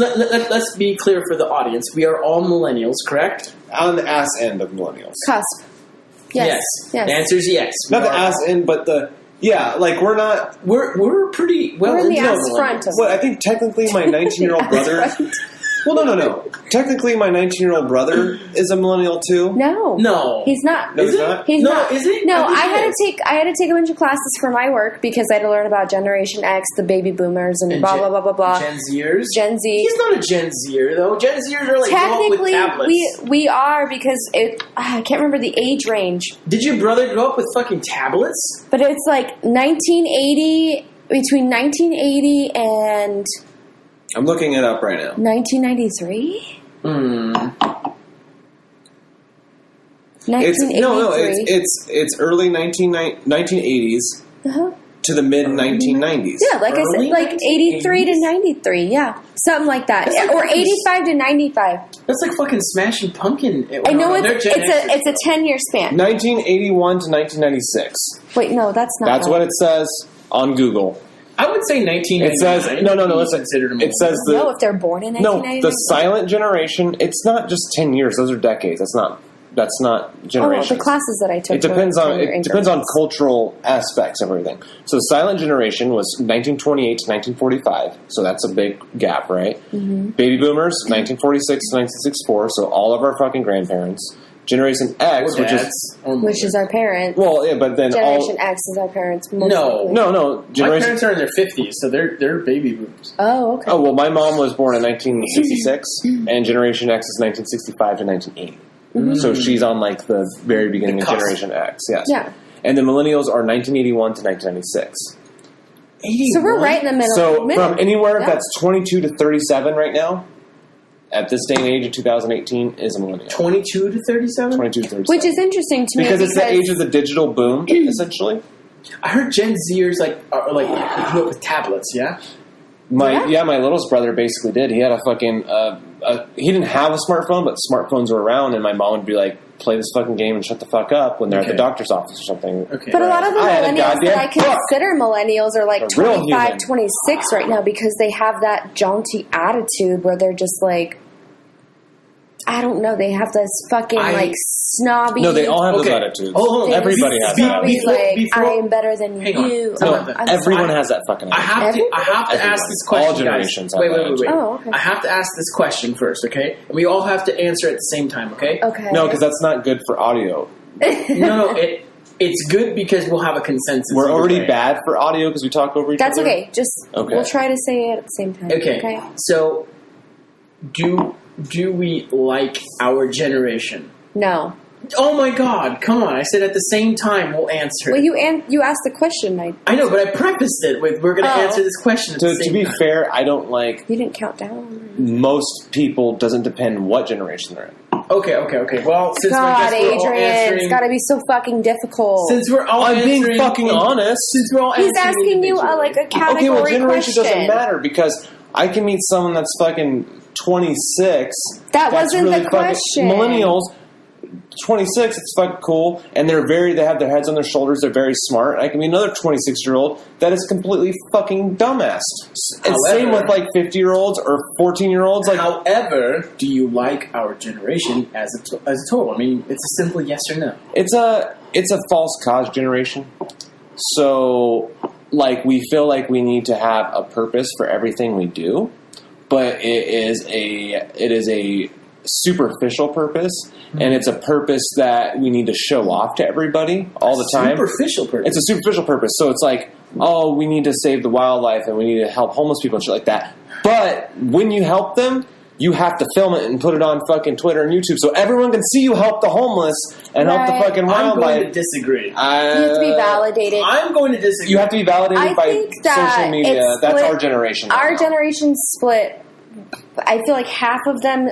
let's be clear for the audience, we are all millennials, correct? On the ass end of millennials. Cusp. Yes. The answer is yes. Not We the are- ass end, but the... Yeah, like we're not... We're pretty well We're in the into ass millennials. front of Well, I think technically my 19-year-old brother... Well, no. Technically my 19-year-old brother is a millennial too. No, he's not. No, Is he's it? not? He's No, not. is it? No, I think I had it to take a bunch of classes for my work because I had to learn about Generation X, the baby boomers, and blah blah blah blah blah. Gen Zers. Gen Z. He's not a Gen Zer though. Gen Zers are like grow up with Technically, tablets. we are because I can't remember the age range, Did your brother grow up with fucking tablets? but it's like 1980 between 1980 and I'm looking it up right now. 1993. Hmm. 1983. It's early 1980s Uh-huh. to the mid 1990s. Yeah, like I said, Early like 83 to 93. Yeah, something like that, That's like or fucking 85 to 95. That's like fucking Smashing Pumpkin. I know They're it's Gen Xers, a 10-year span. 1981 to 1996. Wait, no, that's not. That's right. what it says on Google. I would say 1999. It says no. Listen, Considered a it says the No, if they're born in no 1999. the silent generation. It's not just 10 years; those are decades. That's not generations. Oh, the classes that I took. It depends were on longer it depends on increments. cultural aspects of everything. So the silent generation was 1928 to 1945. So that's a big gap, right? Mm-hmm. Baby boomers 1946 to 1964. So all of our fucking grandparents. Generation X, Or which is dads, or Which is our parents. well, yeah, but then Generation X is our parents. most No. likely. no My generation. parents are in their 50s, so they're baby boomers. Oh, okay. Oh well, my mom was born in 1966, and Generation X is 1965 to 1980. So she's on like the very beginning The of cusp. Generation X. Yes. Yeah. And the millennials are 1981 to 1996. So we're right in the middle. So middle. from anywhere Yeah. that's 22 to 37 right now, at this day and age of 2018, is a millennial. 22 to 37? 22 to 37. Which is interesting to me because it's the age of the digital boom, essentially. I heard Gen Zers are like grew up with tablets, yeah? My Yeah. my littlest brother basically did. He had a fucking he didn't have a smartphone, but smartphones were around, and my mom would be like, "Play this fucking game and shut the fuck up" when they're at the Okay. doctor's office or something. Okay. But a lot of the I had a millennials that I goddamn book. consider millennials are like A real 25, human. 26 right now because they have that jaunty attitude where they're just like, I don't know, they have this fucking like snobby. No, they all have Okay. those attitudes. Oh, hold on. Everybody has snobby, that. Before- like, before- I am better than Hang on. you. No, I'm Everyone sorry. has that fucking I attitude. have to ask Everyone. this question, All guys. generations have Wait. that. Oh, okay. I have to ask this question first, okay? And we all have to answer at the same time, okay? Okay. No, because that's not good for audio. No, it's good because we'll have a consensus. We're either already way. bad for audio because we talk over each That's other. okay. Just Okay. we'll try to say it at the same time. Okay. So, do we like our generation? No. Oh my God! Come on! I said at the same time we'll answer. Well, you asked the question. I know, but I prefaced it with we're going to Oh. answer this question. At the To same be time. fair, I don't like You didn't count down. most people. Doesn't depend what generation they're in. Okay. Well, since God, we're all Adrian, answering, it's got to be so fucking difficult. since we're all I'm being answering fucking honest. Since we're all He's answering asking you individually. like a category Okay, well, generation question. doesn't matter because I can meet someone that's fucking 26. That that's wasn't the fucking- question. Millennials, 26, it's fucking cool, and they have their heads on their shoulders, they're very smart. I can meet another 26-year-old that is completely fucking dumbass. And same However- with like 50-year-olds or 14-year-olds. Like, However, do you like our generation as a total? I mean, it's a simple yes or no. it's a false cause generation. So, like, we feel like we need to have a purpose for everything we do, but it is a superficial purpose, and it's a purpose that we need to show off to everybody all the time. Superficial purpose. It's a superficial purpose. So it's like, oh, we need to save the wildlife and we need to help homeless people and shit like that. But when you help them, you have to film it and put it on fucking Twitter and YouTube so everyone can see you help the homeless and help the fucking I'm wildlife. going to disagree. You have to be validated. I'm going to disagree. You have to be validated by think that social media. it's That's split. our generation. Our right now. generation's split. I feel like half of them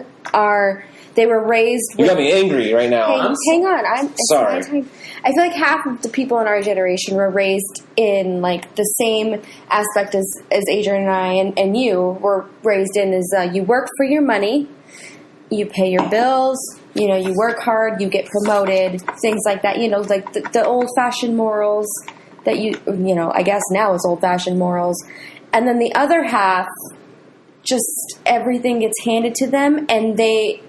they were raised You with... got me angry right now. Hang on. It's sorry. my time. I feel like half of the people in our generation were raised in like the same aspect as Adrian and I and you were raised in is you work for your money, you pay your bills, you know, you work hard, you get promoted, things like that. You know, like the old-fashioned morals that you know, I guess now it's old-fashioned morals. And then the other half, just everything gets handed to them and they...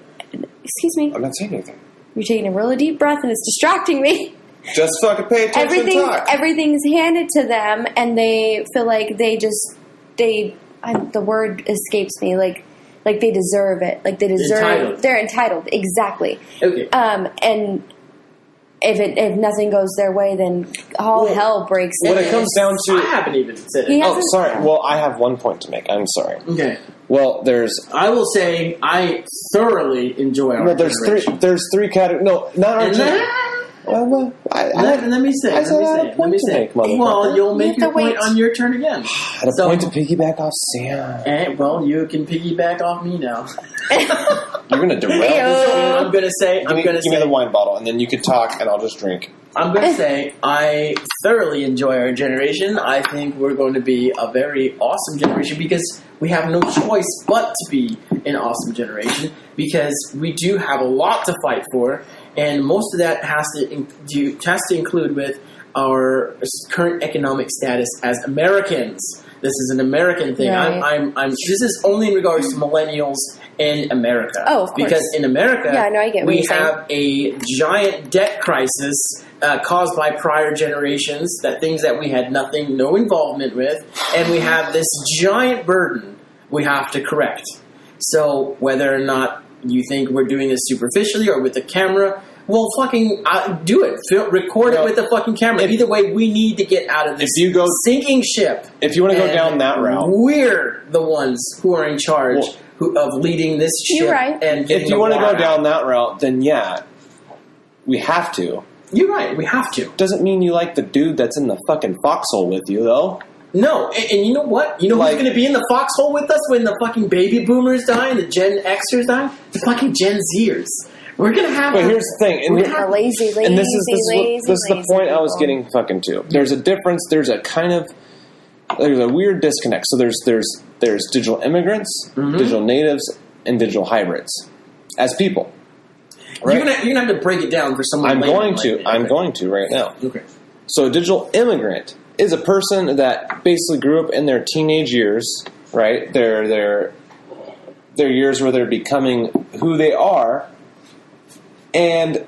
Excuse me. I'm not saying anything. You're taking a really deep breath and it's distracting me. Just fucking pay attention and talk. Everything's handed to them and they feel like the word escapes me, like they deserve it. Like they deserve Entitled. They're entitled. Exactly. Okay. And if nothing goes their way, then all hell breaks When loose. it comes down to... I haven't even said He it. hasn't- Oh, sorry. Well, I have one point to make. I'm sorry. Okay. Well, there's... I will say I thoroughly enjoy our No, there's generation. three categories. No, not our And generation. let me say. I said I had a point to make, motherfucker. Well, you'll You make have your to point wait. on your turn again. I had a point to piggyback off Sam. Well, you can piggyback off me now. You're going to derail Hey-o. this. I'm gonna say. Give me the wine bottle, and then you can talk, and I'll just drink. I'm going to say I thoroughly enjoy our generation. I think we're going to be a very awesome generation because we have no choice but to be an awesome generation because we do have a lot to fight for, and most of that has to include with our current economic status as Americans. This is an American thing. Right. This is only in regards to millennials in America. Oh, of course. Because in America, Yeah, no, I get what we you're saying. have a giant debt crisis caused by prior generations, things that we had no involvement with, and we have this giant burden we have to correct. So whether or not you think we're doing this superficially or with the camera, well, fucking do it. Record it with the fucking camera. Either way, we need to get out of this sinking ship. If you want to go down that route, we're the ones who are in charge of leading this ship. You're right. And if you want to go down that route, then yeah, we have to. You're right. We have to. Doesn't mean you like the dude that's in the fucking foxhole with you, though. No, and you know what? You know who's going to be in the foxhole with us when the fucking baby boomers die and the Gen Xers die? The fucking Gen Zers. We're going to have... But here's the thing. And A lazy, this is the point I was getting fucking to. There's a difference. There's a weird disconnect. So there's digital immigrants, digital natives, and digital hybrids as people. Right? You're gonna have to break it down for someone. I'm going to right now. Okay. So a digital immigrant is a person that basically grew up in their teenage years, right? Their years where they're becoming who they are, and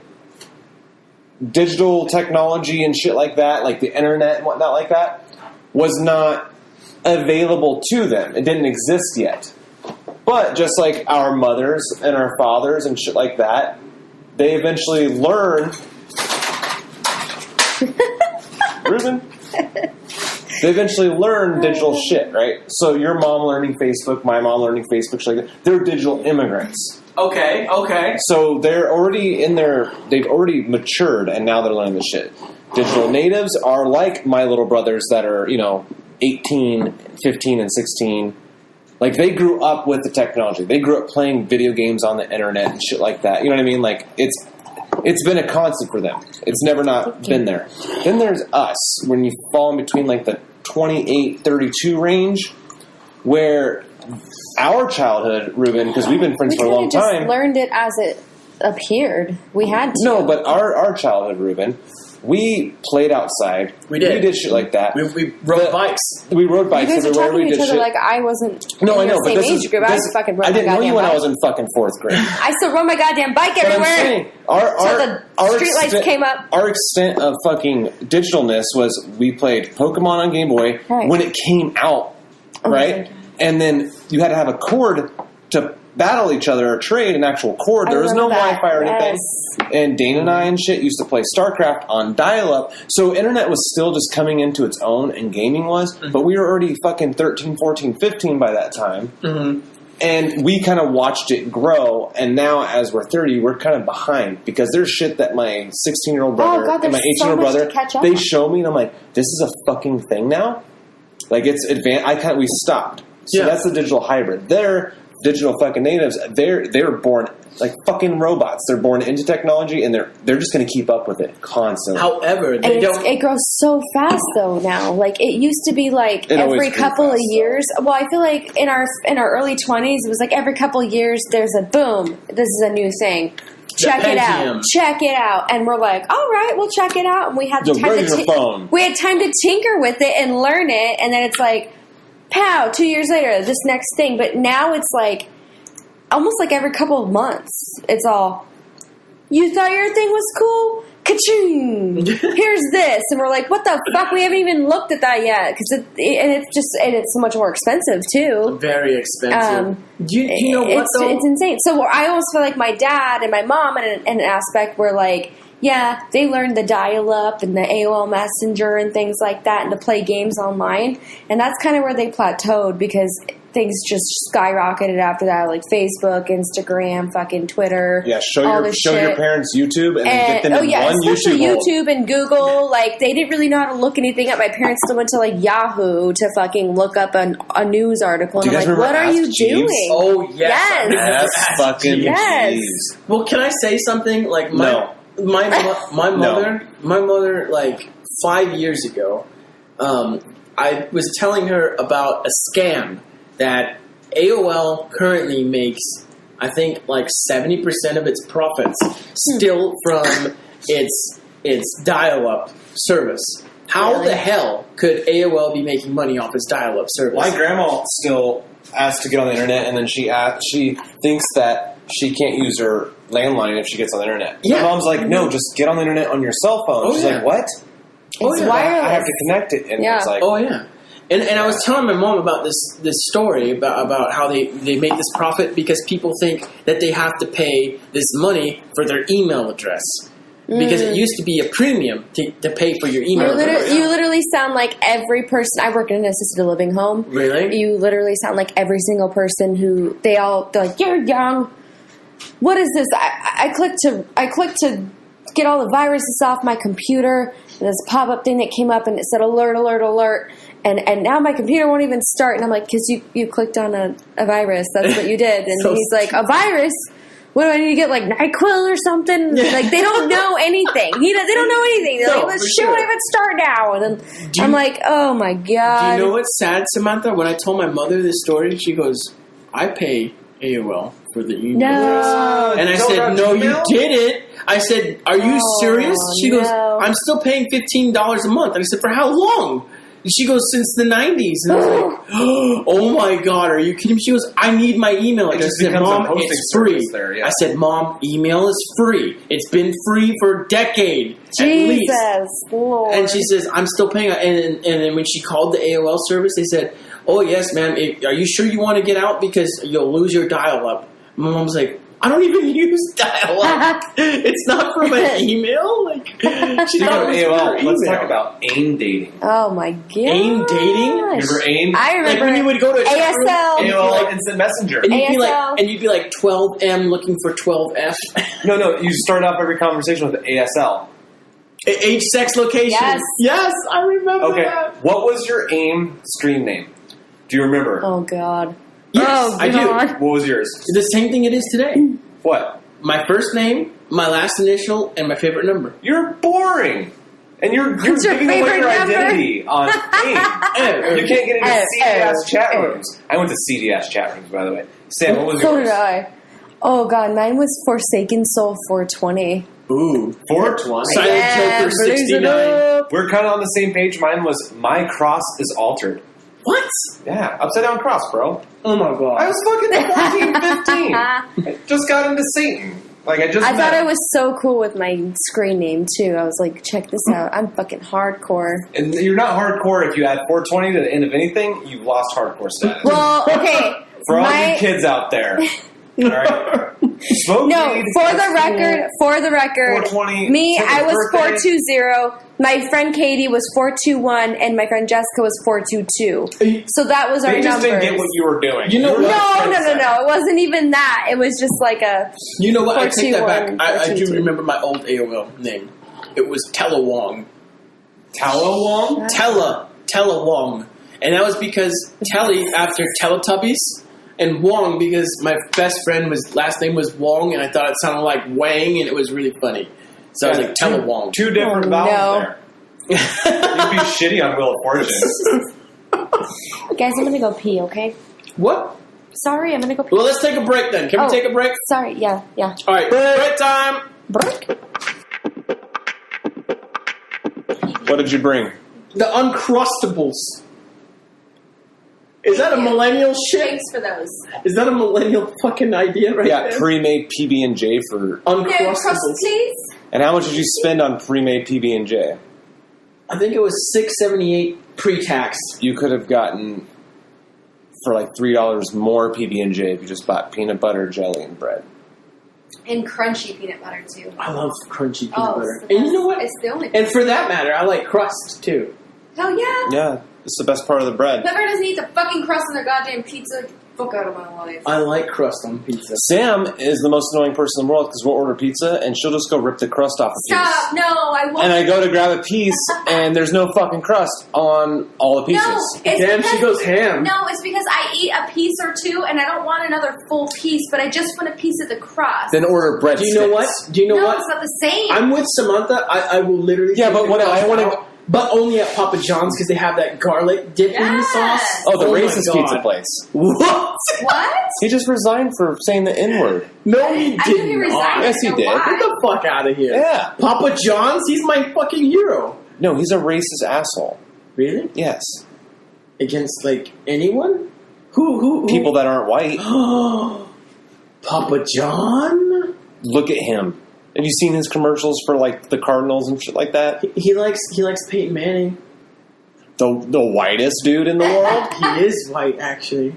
digital technology and shit like that, like the internet and whatnot like that, was not available to them. It didn't exist yet. But just like our mothers and our fathers and shit like that, they eventually learn. Reuben? They eventually learn digital shit, right? So your mom learning Facebook, my mom learning Facebook, shit like that. They're digital immigrants. Okay. So they're already they've already matured, and now they're learning the shit. Digital natives are like my little brothers that are, 18, 15, and 16. Like, they grew up with the technology. They grew up playing video games on the internet and shit like that. You know what I mean? Like, it's been a constant for them. It's never not been there. Then there's us, when you fall in between, like, the 28, 32 range, where our childhood, Reuben, because we've been friends for a long time. We just learned it as it appeared. We had to. No, but our childhood, Reuben, we played outside. We did. We did shit like that. We rode bikes. We rode You bikes guys are everywhere. talking We to each did other shit. like I wasn't No, I in know, the but same this age is... group. I was fucking I running didn't know you when I was bike. in fucking 4th grade. I still rode my goddamn bike But I'm everywhere. saying, Till the streetlights came up. Our extent of fucking digitalness was we played Pokemon on Game Boy when it came out, right? Okay. And then you had to have a cord to battle each other or trade an actual cord. There was no Wi-Fi or anything. Yes. And Dana and I and shit used to play StarCraft on dial-up. So internet was still just coming into its own, and gaming was. But we were already fucking 13, 14, 15 by that time. Mm-hmm. And we kind of watched it grow, and now as we're 30, we're kind of behind because there's shit that my 16-year-old brother and my 18-year-old brother, they show me, and I'm like, this is a fucking thing now? Like, it's advanced. We stopped. So that's the digital hybrid. They're digital fucking natives. They're born like fucking robots. They're born into technology, and they're just going to keep up with it constantly. However, it grows so fast though now. Like it used to be like every couple of years. Well, I feel like in our early 20s, it was like every couple of years there's a boom. This is a new thing. Check it out, and we're like, all right, we'll check it out. And we had time to tinker with it and learn it, and then it's like, pow, 2 years later, this next thing. But now it's like almost like every couple of months, it's all, you thought your thing was cool? Ka-ching! Here's this. And we're like, what the fuck? We haven't even looked at that yet. It's so much more expensive, too. Very expensive. Do you know what, though? It's insane. So I almost feel like my dad and my mom, in an aspect, were like, yeah, they learned the dial-up and the AOL Messenger and things like that and to play games online. And that's kind of where they plateaued because things just skyrocketed after that, like Facebook, Instagram, fucking Twitter. Yeah, show your parents YouTube and then get them in one especially YouTube. YouTube and Google. Like, they didn't really know how to look anything up. My parents still went to, like, Yahoo to fucking look up a news article. And I'm like, what are you doing? Oh, yes. Ask fucking Jeeves. Well, can I say something? Like, my mother, like 5 years ago, I was telling her about a scam that AOL currently makes, I think, like 70% of its profits still from its dial-up service. How the hell could AOL be making money off its dial-up service? My grandma still asks to get on the internet, and then she thinks that she can't use her landline if she gets on the internet. Yeah. My mom's like, no, just get on the internet on your cell phone. She's like, what? It's wireless. I have to connect it. And it's like, oh, yeah. And I was telling my mom about this story about how they make this profit because people think that they have to pay this money for their email address. Because it used to be a premium to pay for your email address. You literally sound like every person. I work in an assisted living home. Really? You literally sound like every single person who they're like, you're young. What is this? I clicked to get all the viruses off my computer. And there's a pop-up thing that came up and it said alert, alert, alert. And now my computer won't even start. And I'm like, because you clicked on a virus. That's what you did. And so he's like, a virus? What do I need to get, like NyQuil or something? Like, they don't know anything. They don't know anything. They're like, let's show it even start now. And then I'm like, oh my God. Do you know what's sad, Samantha? When I told my mother this story, she goes, I pay AOL for the email address. And I said, no, you didn't. I said, are you serious? She goes, I'm still paying $15 a month. And I said, for how long? And she goes, since the 90s. And I was like, oh my God, are you kidding me? She goes, I need my email address. I said, Mom, it's free. There, yeah. I said, Mom, email is free. It's been free for a decade at least. Lord. And she says, I'm still paying. And then when she called the AOL service, they said, oh, yes, ma'am. Are you sure you want to get out? Because you'll lose your dial-up. My mom's like, I don't even use dial-up. It's not for my email. Like, speaking of AOL, let's talk about AIM dating. Oh my God. AIM dating? Remember AIM? I remember. Like when you would go to a chat room, AOL Instant Messenger. And you'd be like 12M looking for 12F. No, you start off every conversation with ASL. Age, sex, location. Yes, I remember that. What was your AIM screen name? Do you remember? Oh God. Yes, I do. What was yours? The same thing it is today. What? My first name, my last initial, and my favorite number. You're boring. And you're giving away your identity on AIM. You can't get into CDS chat rooms. I went to CDS chat rooms, by the way. Sam, what was yours? So did I. Oh God, mine was Forsaken Soul 420. Ooh, 420. Silent Joker 69. We're kind of on the same page. Mine was My Cross is Altered. What? Yeah, upside down cross, bro. Oh my God. I was fucking 14, 15. I just got into Satan. I thought I was so cool with my screen name too. I was like, check this out. I'm fucking hardcore. And you're not hardcore if you add 420 to the end of anything, you've lost hardcore status. Well, okay. For all you kids out there. All right. Smoke No, weed, for that's the record, 420. me, Take I a was birthday. 420. My friend Katie was 421, and my friend Jessica was 422. So that was our They just numbers. didn't get what you were doing. You know were what? No. It wasn't even that. It was just like a. You know what? I take that back. 421, I do 422. remember my old AOL name. It was Telawong. Tallow Telawong. And that was because Telly after Teletubbies, and Wong because my best friend last name was Wong, and I thought it sounded like Wang, and it was really funny. So I was like Telawong. Two different Oh, vowels no. there. You'd be shitty on Wheel of Fortune. Guys, I'm gonna go pee. Okay. What? Sorry, I'm gonna go pee. Well, let's take a break then. Can we take a break? Sorry. Yeah. All right, break time. Break. What did you bring? The Uncrustables. Is that a millennial shit? Thanks for those. Is that a millennial fucking idea right Yeah, there? pre-made PB&J for... Uncrustables. please. And how much did you spend on pre-made PB&J? I think it was $6.78 pre-tax. You could have gotten for like $3 more PB&J if you just bought peanut butter, jelly, and bread. And crunchy peanut butter too. I love crunchy peanut Oh, butter. it's the And you know best. what? It's the only. And for that matter, I like crust too. Hell yeah. Yeah, it's the best part of the bread. Whoever doesn't eat the fucking crust on their goddamn pizza, fuck out of my life. I like crust on pizza. Sam is the most annoying person in the world because we'll order pizza and she'll just go rip the crust off a piece. Stop! No, I won't. And I go to grab a piece and there's no fucking crust on all the pieces. No, it's Damn, because, she goes ham. No, it's because I eat a piece or two and I don't want another full piece, but I just want a piece of the crust. Then order breadsticks. Do you know what? Do you know no, what? it's not the same. I'm with Samantha. I will literally. Yeah, take but the what I crust wanna- out, but only at Papa John's because they have that garlic dip in the Yes. sauce. Oh, the my racist God. pizza place. What? What? He just resigned for saying the N-word. No, he I knew did he not. resigned. Yes, he I don't did. know why. Get the fuck out of here. Yeah. Papa John's? He's my fucking hero. No, he's a racist asshole. Really? Yes. Against, like, anyone? Who? People that aren't white. Papa John? Look at him. Have you seen his commercials for like the Cardinals and shit like that? He likes Peyton Manning. The whitest dude in the world? He is white, actually.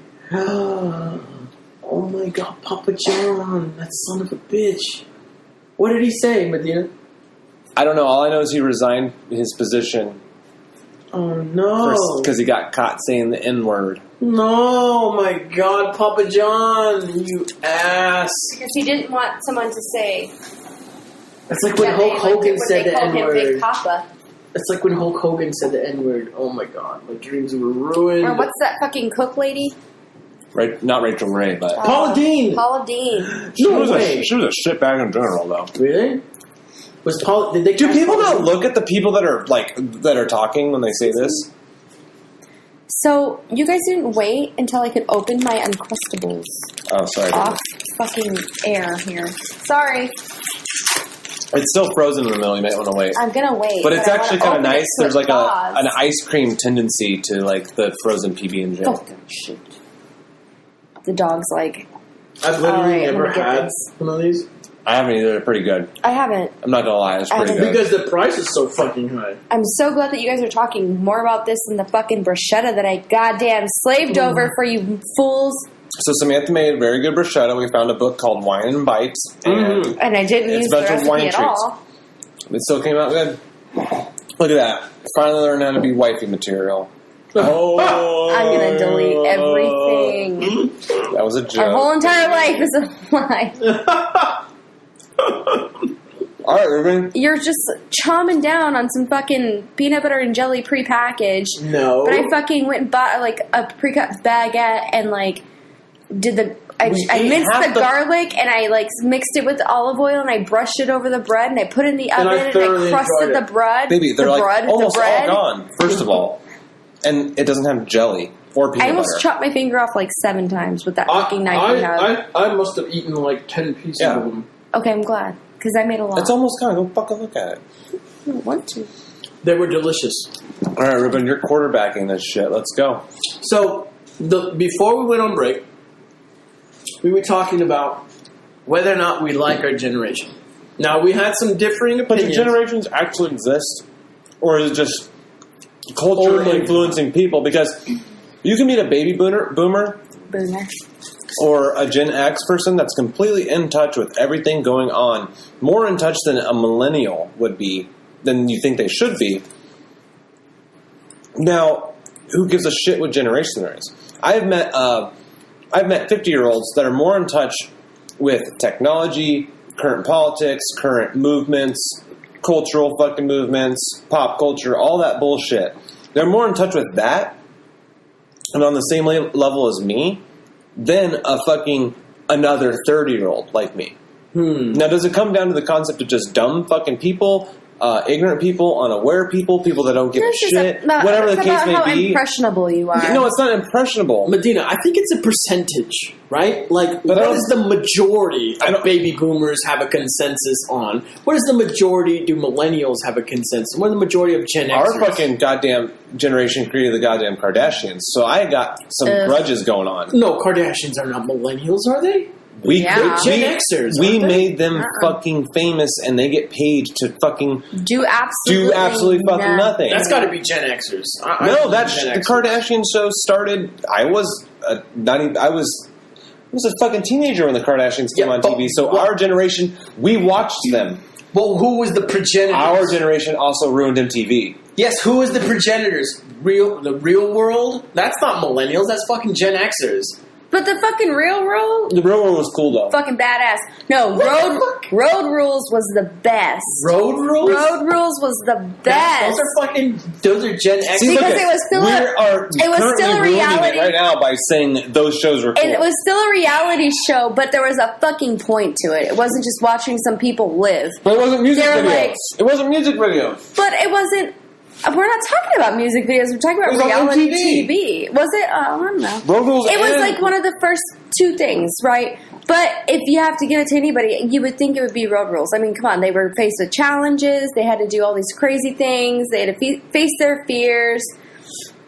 Oh my God, Papa John, that son of a bitch. What did he say, Medina? I don't know. All I know is he resigned his position Oh no. because he got caught saying the N-word. No, my God, Papa John, you ass. Because he didn't want someone to say. That's like when that Hulk they Hogan when said they the called him Big N-word. Papa. That's like when Hulk Hogan said the N-word. Oh my God, my dreams were ruined. Or what's that fucking cook lady? Right? Not Rachel Ray, but Paula Dean. Paula Dean. she No was way. a shitbag in general, though. Really? Was Paula? Did they? Do cast people Paula not Dean? look at the people that are talking when they say this? So, you guys didn't wait until I could open my Uncrustables Oh, sorry. off fucking air here. Sorry. It's still frozen in the middle. You might want to wait. I'm gonna wait. But it's I actually wanna kind of open it nice. so There's it like thaws. an ice cream tendency to like the frozen PB&J. Oh, shoot. The dog's like, I've literally Alright, I'm never gonna get had this. one of these I haven't either. They're pretty good. I haven't. I'm not gonna lie. It's I pretty haven't good. because the price is so fucking high. I'm so glad that you guys are talking more about this than the fucking bruschetta that I goddamn slaved over for you fools. So Samantha made a very good bruschetta. We found a book called Wine and Bites, and Mhm. And I didn't It's use the bunch of wine recipe at treats. all. it still came out good. Look at that! Finally learned how to be wifey material. Oh, I'm gonna delete everything. That was a joke. Our whole entire life is a lie. All right, Reuben. You're just chomping down on some fucking peanut butter and jelly prepackaged. No. But I fucking went and bought like a pre-cut baguette and like did the I ate minced half the garlic and I like mixed it with olive oil and I brushed it over the bread and I put it in the And I oven and I thoroughly crusted enjoyed the it. bread. Baby, they're the like bread, almost the bread. all gone. First of all, and it doesn't have jelly or peanut I almost butter. chopped my finger off like 7 times with that fucking knife you have. I must have eaten like 10 pieces Yeah. of them. Okay, I'm glad because I made a lot. It's almost gone. Go fucking look at it. I don't want to. They were delicious. All right, Reuben, you're quarterbacking this shit. Let's go. So, before we went on break, we were talking about whether or not we like our generation. Now, we had some differing But do opinions. generations actually exist? Or is it just culture Only- influencing people? Because you can meet a baby boomer Boomer. or a Gen X person that's completely in touch with everything going on, more in touch than a millennial would be, than you think they should be. Now, who gives a shit what generation there is? I've met 50-year-olds that are more in touch with technology, current politics, current movements, cultural fucking movements, pop culture, all that bullshit. They're more in touch with that and on the same level as me than a fucking another 30-year-old like me. Now, does it come down to the concept of just dumb fucking people, ignorant people, unaware people that don't give a shit, whatever the case may how be? Impressionable you are. No, it's not impressionable. Medina, I think it's a percentage, right? Like, But what does the majority of baby boomers have a consensus on? What does the majority, do millennials have a consensus? What are the majority of Gen Xers? Our fucking goddamn generation created the goddamn Kardashians, so I got some grudges going on. No, Kardashians are not millennials, are they? We Yeah. Gen Xers, we aren't they? made them fucking famous, and they get paid to fucking Do absolutely fucking nothing. That's got to be Gen Xers. No, that's the Kardashian show started. I was a fucking teenager when the Kardashians came on TV. So our generation, we watched them. Well, who was the progenitors? Our generation also ruined MTV. Yes, who was the progenitors? The real world? That's not millennials. That's fucking Gen Xers. But the fucking real world, The real world was cool though. fucking badass. No, Road Rules was the best. Road rules? Road Rules was the best. Those are Gen X. See, Because look it was still it was still a reality right now by saying those shows were cool. And it was still a reality show, but there was a fucking point to it. It wasn't just watching some people live. But it wasn't music They were videos. like- It wasn't music videos. But it wasn't. We're not talking about music videos. We're talking about It was on reality MTV. TV. Was it? I don't know. Road Rules It was and- like one of the first two things, right? But if you have to give it to anybody, you would think it would be Road Rules. I mean, come on. They were faced with challenges. They had to do all these crazy things. They had to face their fears.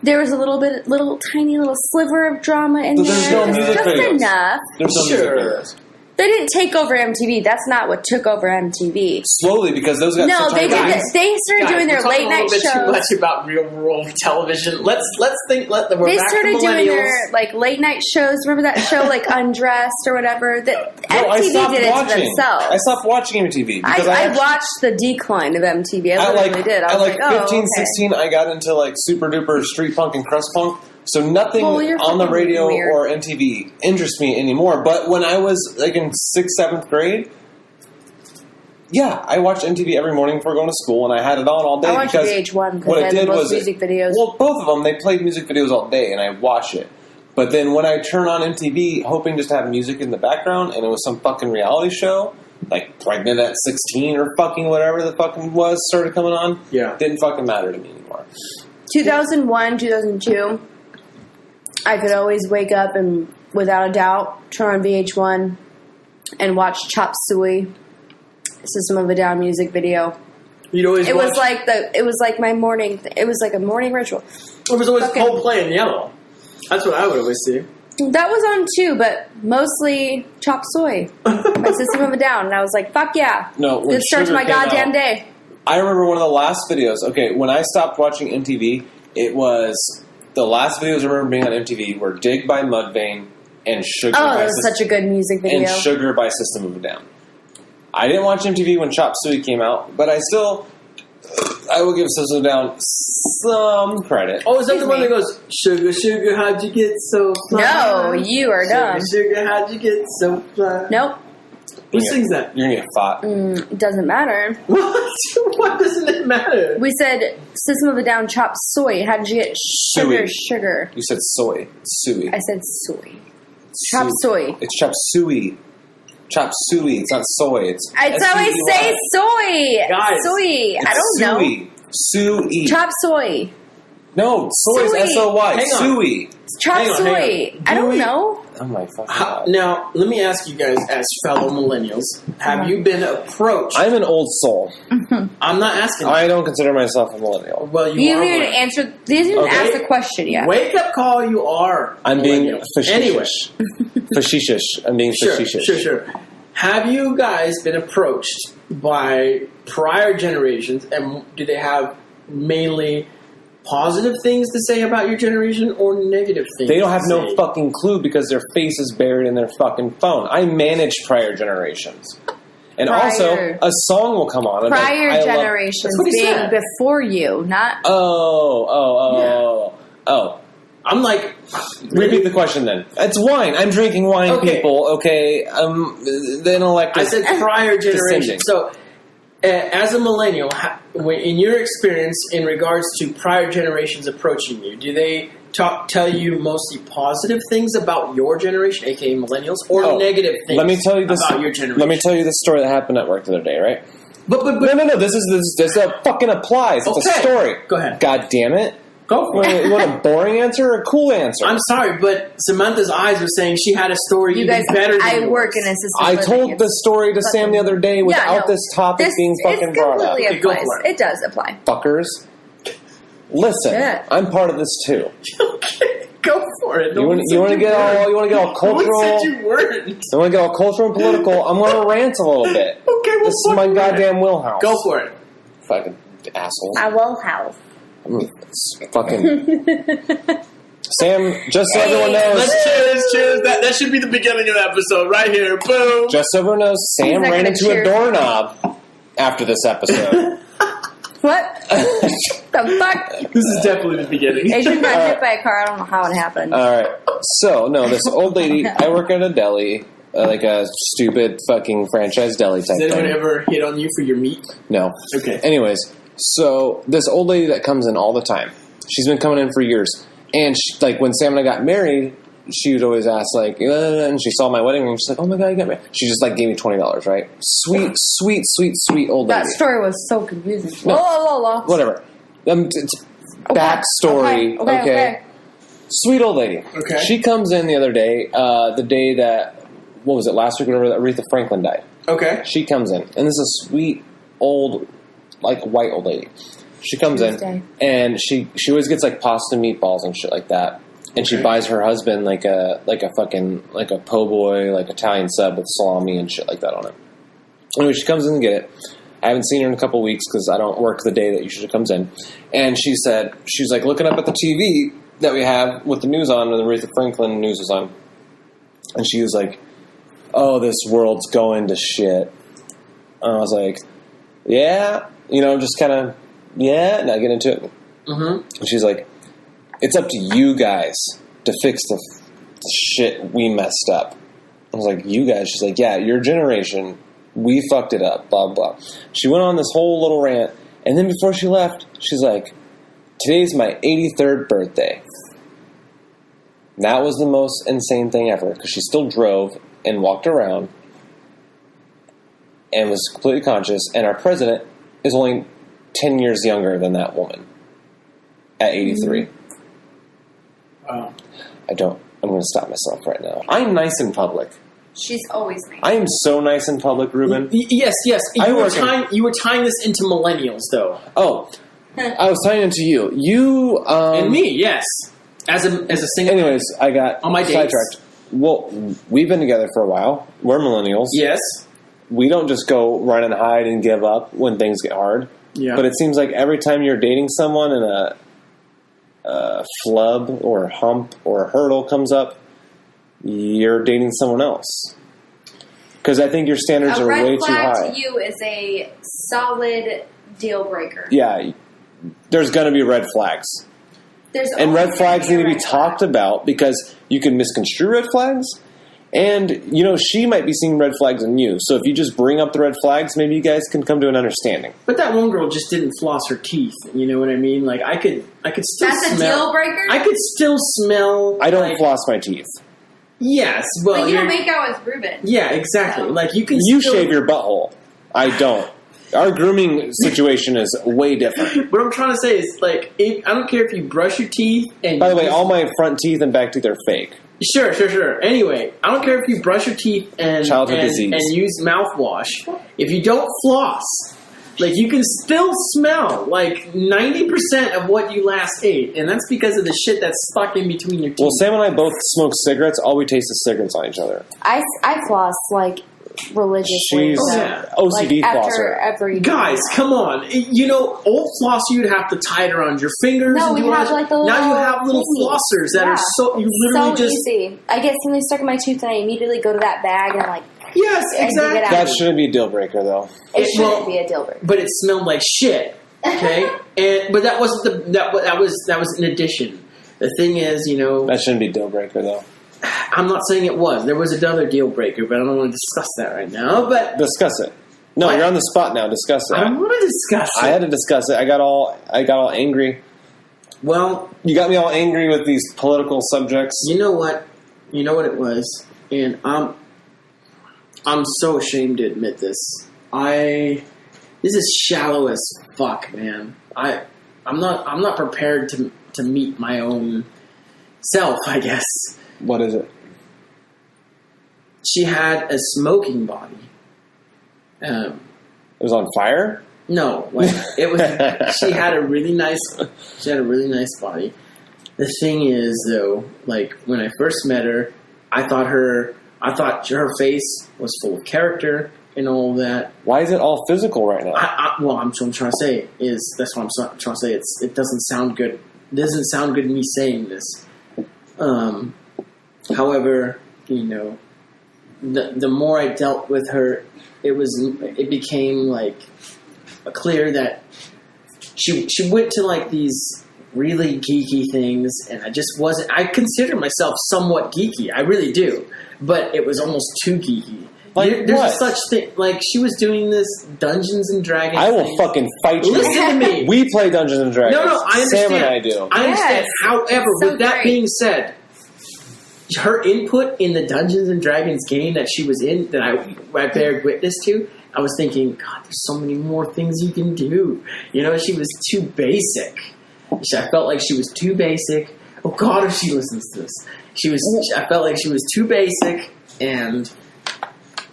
There was a little tiny sliver of drama in But there. there's no music just videos. enough. There's no Sure. music videos. They didn't take over MTV. That's not what took over MTV. Slowly, because those guys. No, they did. They started doing their late night We're talking a little bit shows. too much about real world television. Let's think. We're They back started to doing millennials. their late night shows. Remember that show Undressed or whatever? That No, I MTV stopped did it to watching. themselves. I stopped watching MTV because I actually- watched the decline of MTV. I At literally did. I was like, 15, okay. 16, I got into super duper street punk and crust punk. So nothing Well, you're on the fucking radio weird. or MTV interests me anymore. But when I was in 6th, 7th grade, yeah, I watched MTV every morning before going to school, and I had it on all day. I watched because VH1 because what they it had the did most was music videos. Well, both of them, they played music videos all day, and I watch it. But then when I turn on MTV, hoping just to have music in the background, and it was some fucking reality show, like Pregnant at 16 or fucking whatever the fucking was, started coming on. Yeah. Didn't fucking matter to me anymore. 2001, 2002, I could always wake up and, without a doubt, turn on VH1 and watch Chop Suey, System of a Down music video. You'd always. It was watch- like my morning. It was like a morning ritual. It was always fucking- Coldplay in yellow. That's what I would always see. That was on too, but mostly Chop Suey by System of a Down. And I was like, fuck yeah. No, when Good start to Sugar my came goddamn out- day. I remember one of the last videos. Okay, when I stopped watching MTV, it was the last videos I remember being on MTV were Dig by Mudvayne and Sugar Oh, by that was such a good music video. and Sugar by System of a Down. I didn't watch MTV when Chop Suey came out, but I will give System of a Down some credit. Oh, is that the Excuse one me. that goes, Sugar, sugar, how'd you get so fly? No, you are dumb. Sugar, sugar, how'd you get so fly? Nope, Who sings that? You're gonna get fought. it doesn't matter. What? Why doesn't it matter? We said System of a Down Chop Suey. How did you get sugar? Suey. Sugar. You said soy. Suey. I said soy. Chop suey. It's Chop Suey. Chop Suey. It's not soy. It's It's how I S-U-E-Y. say soy. Guys, Soy. I don't know. Suey. Suey. Chop soy. No, soy is Suey. S-O-Y. Hang on. Suey. Chop Hang on, soy. hang on. I Do don't we- know. Oh my fucking How, god. now, let me ask you guys, as fellow millennials, have you been approached? I'm an old soul. I'm not asking. I don't consider myself a millennial. Well, you You are didn't one. answer. You didn't Okay. ask the question yet. Wake up call, you are. I'm being millennial. facetious. Anyway, Facetious. I'm being sure, facetious. sure. Have you guys been approached by prior generations, and do they have mainly positive things to say about your generation or negative things? They don't have to no say? fucking clue because their face is buried in their fucking phone. I manage prior generations. And also, a song will come on. Prior I generations That's what he being said. before you, not... Oh. I'm like... Repeat the question then. It's wine. I'm drinking wine, Okay. people. Okay. The intellect I is said prior generation. descending. So, as a millennial, in your experience in regards to prior generations approaching you, do they tell you mostly positive things about your generation, aka millennials, or negative things let me tell you this, about your generation? Let me tell you the story that happened at work the other day, right? But No. This fucking applies. It's a Okay. story. Go ahead. God damn it. Go for it. You want a boring answer or a cool answer? I'm sorry, but Samantha's eyes were saying she had a story You even guys, better than I yours. work in assisted I living. told the story to Sam the other day without Yeah, no. this topic being fucking brought up. It Okay, go applies. for it. It does apply. Fuckers. Listen, Shit. I'm part of this too. Okay, go for it. You want to get all cultural? No one said you weren't. You want to get all cultural and political? I'm going to rant a little bit. Okay, well, This is my fucking goddamn wheelhouse. Go for it. Fucking asshole. I will have. Fucking Sam. Just so everyone knows. Let's cheers. That should be the beginning of the episode right here. Boom. Just so everyone knows, Sam not ran gonna into a cheers. doorknob after this episode. What? The fuck? This is definitely the beginning. Adrian got hit by a car. I don't know how it happened. All right. So, no, this old lady, I work at a deli, like a stupid fucking franchise deli type Has anyone thing. ever hit on you for your meat? No. Okay. Anyways, so this old lady that comes in all the time, she's been coming in for years. And she, like when Sam and I got married, she would always ask like, and she saw my wedding ring. She's like, "Oh my god, you got married!" She just like gave me $20, right? Sweet old lady. That story was so confusing. No. Oh. Whatever. It's backstory. Okay. Sweet old lady. Okay. She comes in the other day, the day that, what was it, last week or whatever, that Aretha Franklin died. Okay. She comes in, and this is a sweet old, like white old lady. She comes Tuesday. in, and she always gets like pasta meatballs and shit like that. And she Okay. buys her husband like a po' boy, like Italian sub with salami and shit like that on it. Anyway, she comes in to get it. I haven't seen her in a couple weeks because I don't work the day that usually comes in. And she said, she's like looking up at the TV that we have with the news on, and the Aretha Franklin news is on. And she was like, "Oh, this world's going to shit." And I was like, "Yeah," just kind of, yeah, and I get into it. Mm-hmm. And she's like, "It's up to you guys to fix the shit we messed up." I was like, "You guys?" She's like, "Yeah, your generation, we fucked it up, blah, blah." She went on this whole little rant, and then before she left, she's like, "Today's my 83rd birthday." And that was the most insane thing ever, because she still drove and walked around and was completely conscious, and our president is only 10 years younger than that woman at 83. Wow. I'm going to stop myself right now. I'm nice in public. She's always nice. I am so nice in public, Reuben. Yes. I You were work in- tying this into millennials, though, Oh, I was tying into you. You, and me. Yes, as a single. Anyways, I got On my dates. sidetracked. Well, we've been together for a while. We're millennials. Yes. We don't just go run and hide and give up when things get hard. Yeah. But it seems like every time you're dating someone and a flub or a hump or a hurdle comes up, you're dating someone else. Because I think your standards A are way red too flag high. to you is a solid deal breaker. Yeah, there's going to be red flags. There's And always red flags gonna need to be a red flag. talked about because you can misconstrue red flags. And, she might be seeing red flags in you. So if you just bring up the red flags, maybe you guys can come to an understanding. But that one girl just didn't floss her teeth. You know what I mean? Like I could still That's a smell. deal breaker? I could still smell. I don't like, floss my teeth. Yes, well, But you don't you're- make out with Reuben. Yeah, exactly. So- Like you can. You still, shave your butthole. I don't. Our grooming situation is way different. What I'm trying to say is, like, I don't care if you brush your teeth and. By the you way, just- all my front teeth and back teeth are fake. Sure. Anyway, I don't care if you brush your teeth and Childhood disease. and use mouthwash. If you don't floss, like you can still smell like 90% of what you last ate, and that's because of the shit that's stuck in between your teeth. Well, Sam and I both smoke cigarettes. All we taste is cigarettes on each other. I floss like religiously. She's though. OCD like after flosser. every Guys, come on. You know, old flosser, you'd have to tie it around your fingers. No, and we do all have that. like the little Now you have little thingies. flossers that are so, you literally so just. easy. I get something stuck in my tooth and I immediately go to that bag and I'm like, Yes, and dig it exactly. out. That shouldn't be a deal breaker, though. it shouldn't well, be a deal breaker. But it smelled like shit. Okay? But that wasn't that was an addition. The thing is, you know, That shouldn't be a deal breaker, though. I'm not saying it was. There was another deal breaker, but I don't want to discuss that right now. But Discuss it. No, What? you're on the spot now. Discuss it. I want to discuss it. I had to discuss it. I got all angry. Well, You got me all angry with these political subjects. you know what? You know what it was, and I'm so ashamed to admit this. This is shallow as fuck, man. I'm not prepared to meet my own self, I guess. What is it? She had a smoking body. It was on fire? No, like it was. She had a really nice body. The thing is, though, like when I first met her, I thought her face was full of character and all that. Why is it all physical right now? What I'm trying to say is that's what I'm trying to say. It doesn't sound good. It doesn't sound good me saying this. However, you know, the more I dealt with her, it became like clear that she went to like these really geeky things, and I just wasn't. I consider myself somewhat geeky. I really do, but it was almost too geeky. Like There's what? a such thing. Like she was doing this Dungeons and Dragons. I will thing. fucking fight you. Listen to me. We play Dungeons and Dragons. No, I understand. Sam and I do. I understand. Yes. However, So with that great. being said, her input in the Dungeons and Dragons game that she was in, that I bared witness to, I was thinking, God, there's so many more things you can do. You know, she was too basic. I felt like she was too basic. Oh God, if she listens to this, I felt like she was too basic, and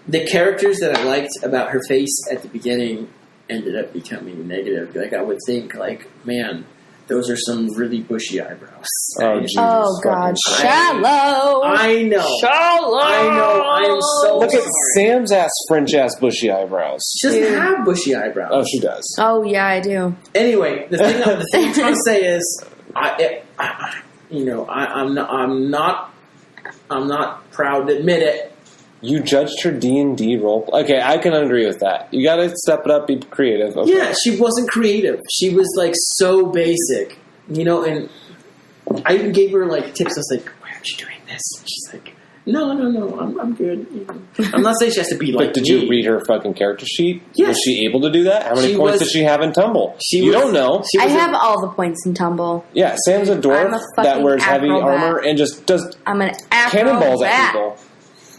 the characters that I liked about her face at the beginning ended up becoming negative. Like I would think, like, man, those are some really bushy eyebrows. Oh, Jesus Oh God, fucking shallow. I know. Shallow. I know. I am so Look at sorry. Sam's ass, French ass, bushy eyebrows. She doesn't Dude. have bushy eyebrows. Oh, she does. Oh yeah, I do. Anyway, the thing I'm trying to say is, I'm not proud to admit it. You judged her D&D role. Okay, I can agree with that. You got to step it up, be creative. Okay. Yeah, she wasn't creative. She was like so basic, you know. And I even gave her like tips. I was like, "Why aren't you doing this?" And she's like, "No, I'm good." You know. I'm not saying she has to be like. But did me. you read her fucking character sheet? Yes. Was she able to do that? How many She points was- did she have in Tumble? You don't know. She I was have all the points in Tumble. Yeah, Sam's a I'm dwarf a that fucking wears heavy acrobat. armor and just does I'm an acrobat. cannonballs at people.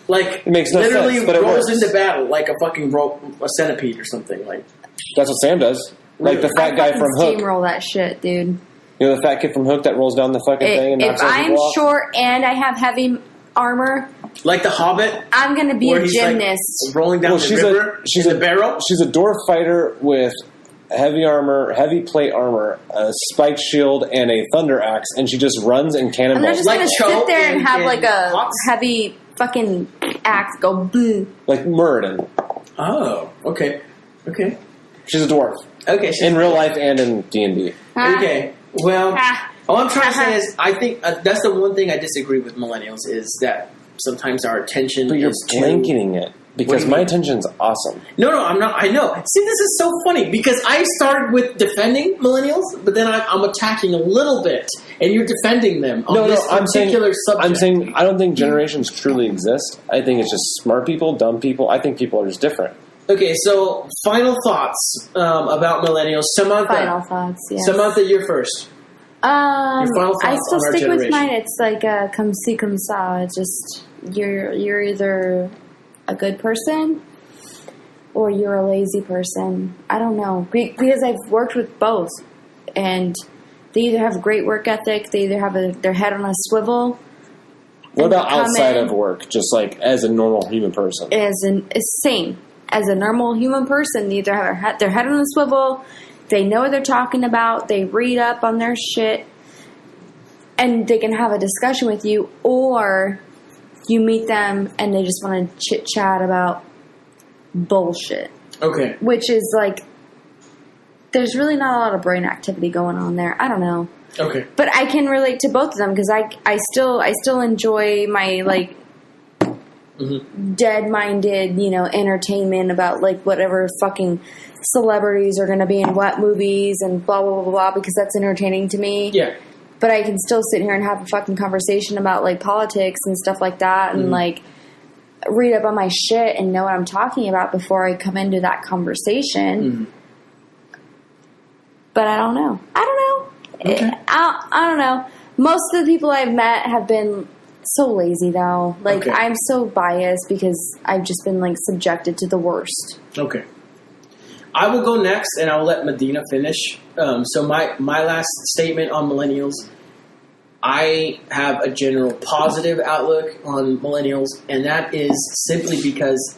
like It makes no literally sense, but it rolls works. into battle like a fucking a centipede or something. Like That's what Sam does. Like the fat guy from Hook. Steamroll that shit, dude. You know the fat kid from Hook that rolls down the fucking thing and If knocks other I'm people off? short and I have heavy armor, the Hobbit, I'm gonna be where a he's gymnast. like rolling down Well, the she's river. she's in the barrel. She's a dwarf fighter with heavy armor, heavy plate armor, a spiked shield, and a thunder axe, and she just runs and I'm not cannonballs. just Like gonna Cho sit there and in- have in like a Hots? heavy fucking axe go blue. Like Muradin. Oh, okay. She's a dwarf. Okay. she's- In real life and in D&D. Okay. Well, Ah. all I'm trying to say is, I think that's the one thing I disagree with millennials is that sometimes our attention But you're is too. blanketing it. What Because do you my mean? attention's awesome. No, I'm not. I know. See, this is so funny because I started with defending millennials, but then I'm attacking a little bit, and you're defending them on this particular subject. I'm saying I don't think generations truly exist. I think it's just smart people, dumb people. I think people are just different. Okay, so final thoughts about millennials. Samantha. Final thoughts, yes. Samantha, you're first. Your final I thoughts still on our stick with generation. mine. It's like come see, come saw. It's just you're either a good person or you're a lazy person. I don't know because I've worked with both, and they either have a great work ethic, they either have their head on a swivel. What and about come outside in of work? Just like as a normal human person. Same as a normal human person. They either have their head on a swivel, they know what they're talking about, they read up on their shit, and they can have a discussion with you, or you meet them and they just want to chit chat about bullshit. Okay. Which is like, there's really not a lot of brain activity going on there. I don't know. Okay. But I can relate to both of them because I still enjoy my like dead-minded, entertainment about like whatever fucking celebrities are going to be in what movies and blah, blah, blah, blah, because that's entertaining to me. Yeah. But I can still sit here and have a fucking conversation about like politics and stuff like that and like read up on my shit and know what I'm talking about before I come into that conversation. But I don't know. Okay. I don't know. Most of the people I've met have been so lazy, though. Like, Okay. I'm so biased because I've just been, like, subjected to the worst. Okay. I will go next, and I'll let Medina finish. So my last statement on millennials, I have a general positive outlook on millennials, and that is simply because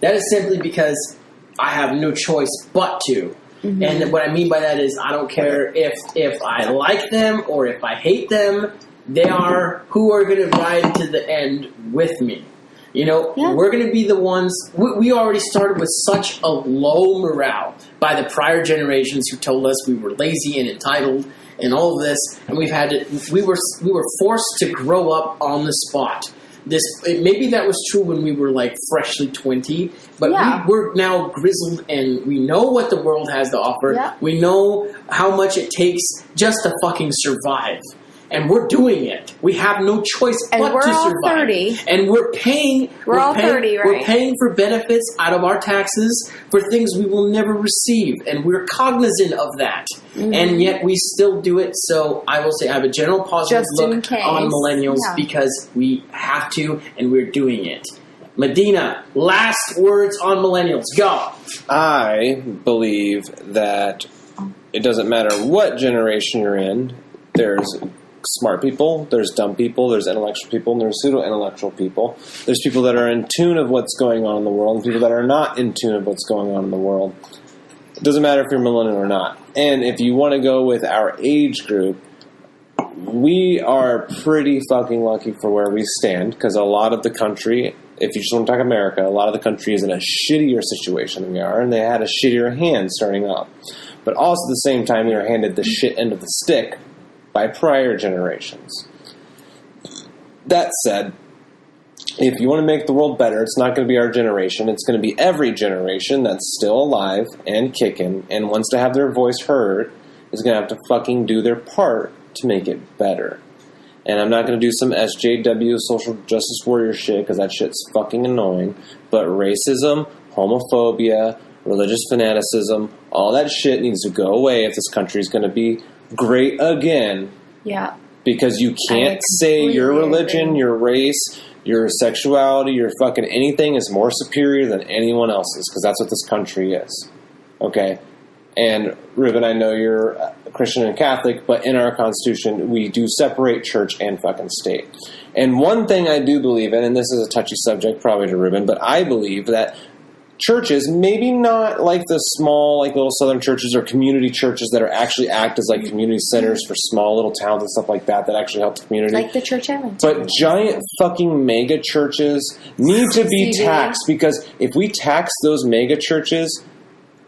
I have no choice but to. And what I mean by that is I don't care if I like them or if I hate them. They are who are going to ride to the end with me. We're going to be the ones. We already started with such a low morale by the prior generations who told us we were lazy and entitled and all of this, and we were forced to grow up on the spot. Maybe that was true when we were like freshly 20, but we're now grizzled and we know what the world has to offer. Yeah. We know how much it takes just to fucking survive. And we're doing it. We have no choice but to survive. We're all 30. And we're paying. We're all 30, right? We're paying for benefits out of our taxes for things we will never receive. And we're cognizant of that. And yet we still do it. So I will say I have a general positive look on millennials because we have to and we're doing it. Medina, last words on millennials. Go. I believe that it doesn't matter what generation you're in. There's smart people, there's dumb people, there's intellectual people, and there's pseudo-intellectual people. There's people that are in tune of what's going on in the world, and people that are not in tune of what's going on in the world. It doesn't matter if you're millennial or not. And if you want to go with our age group, we are pretty fucking lucky for where we stand, because a lot of the country, if you just want to talk America, a lot of the country is in a shittier situation than we are, and they had a shittier hand starting up. But also at the same time, they were handed the shit end of the stick by prior generations. That said, if you want to make the world better, it's not going to be our generation. It's going to be every generation that's still alive and kicking and wants to have their voice heard is going to have to fucking do their part to make it better. And I'm not going to do some SJW social justice warrior shit because that shit's fucking annoying. But racism, homophobia, religious fanaticism, all that shit needs to go away if this country is going to be great again. Yeah. Because you can't say your religion, your race, your sexuality, your fucking anything is more superior than anyone else's, because that's what this country is. Okay? And, Reuben, I know you're a Christian and Catholic, but in our Constitution, we do separate church and fucking state. And one thing I do believe in, and this is a touchy subject probably to Reuben, but I believe that churches, maybe not like the small, like little southern churches or community churches that are actually act as like community centers for small little towns and stuff like that actually help the community. Like the Church Island. But giant fucking mega churches need to be taxed, because if we tax those mega churches,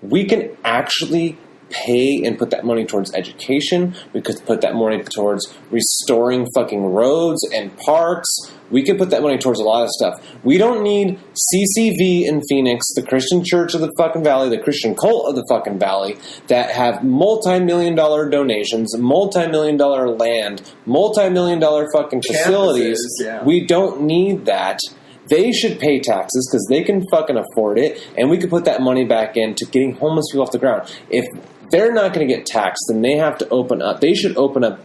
we can actually pay and put that money towards education. We could put that money towards restoring fucking roads and parks. We could put that money towards a lot of stuff. We don't need CCV in Phoenix, the Christian Church of the fucking Valley, the Christian cult of the fucking Valley, that have multi-million-dollar donations, multi-million-dollar land, multi-million-dollar fucking facilities. We don't need that. They should pay taxes because they can fucking afford it, and we could put that money back into getting homeless people off the ground. If they're not going to get taxed, then they have to open up. They should open up.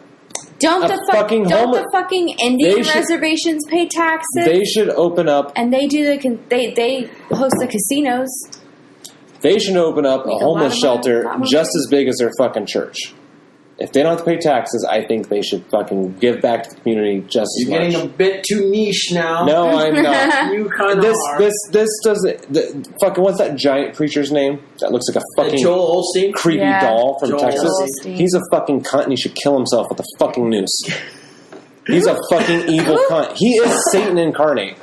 Don't the fucking Indian reservations pay taxes? They should open up, and they do they host the casinos. They should open up a homeless shelter just as big as their fucking church. If they don't have to pay taxes, I think they should fucking give back to the community just as much. You're getting a bit too niche now. No, I'm not. You kind of are. This doesn't... fucking, what's that giant preacher's name? That looks like a fucking... Joel Osteen? Creepy doll from Texas. Osteen. He's a fucking cunt and he should kill himself with a fucking noose. He's a fucking evil cunt. He is Satan incarnate.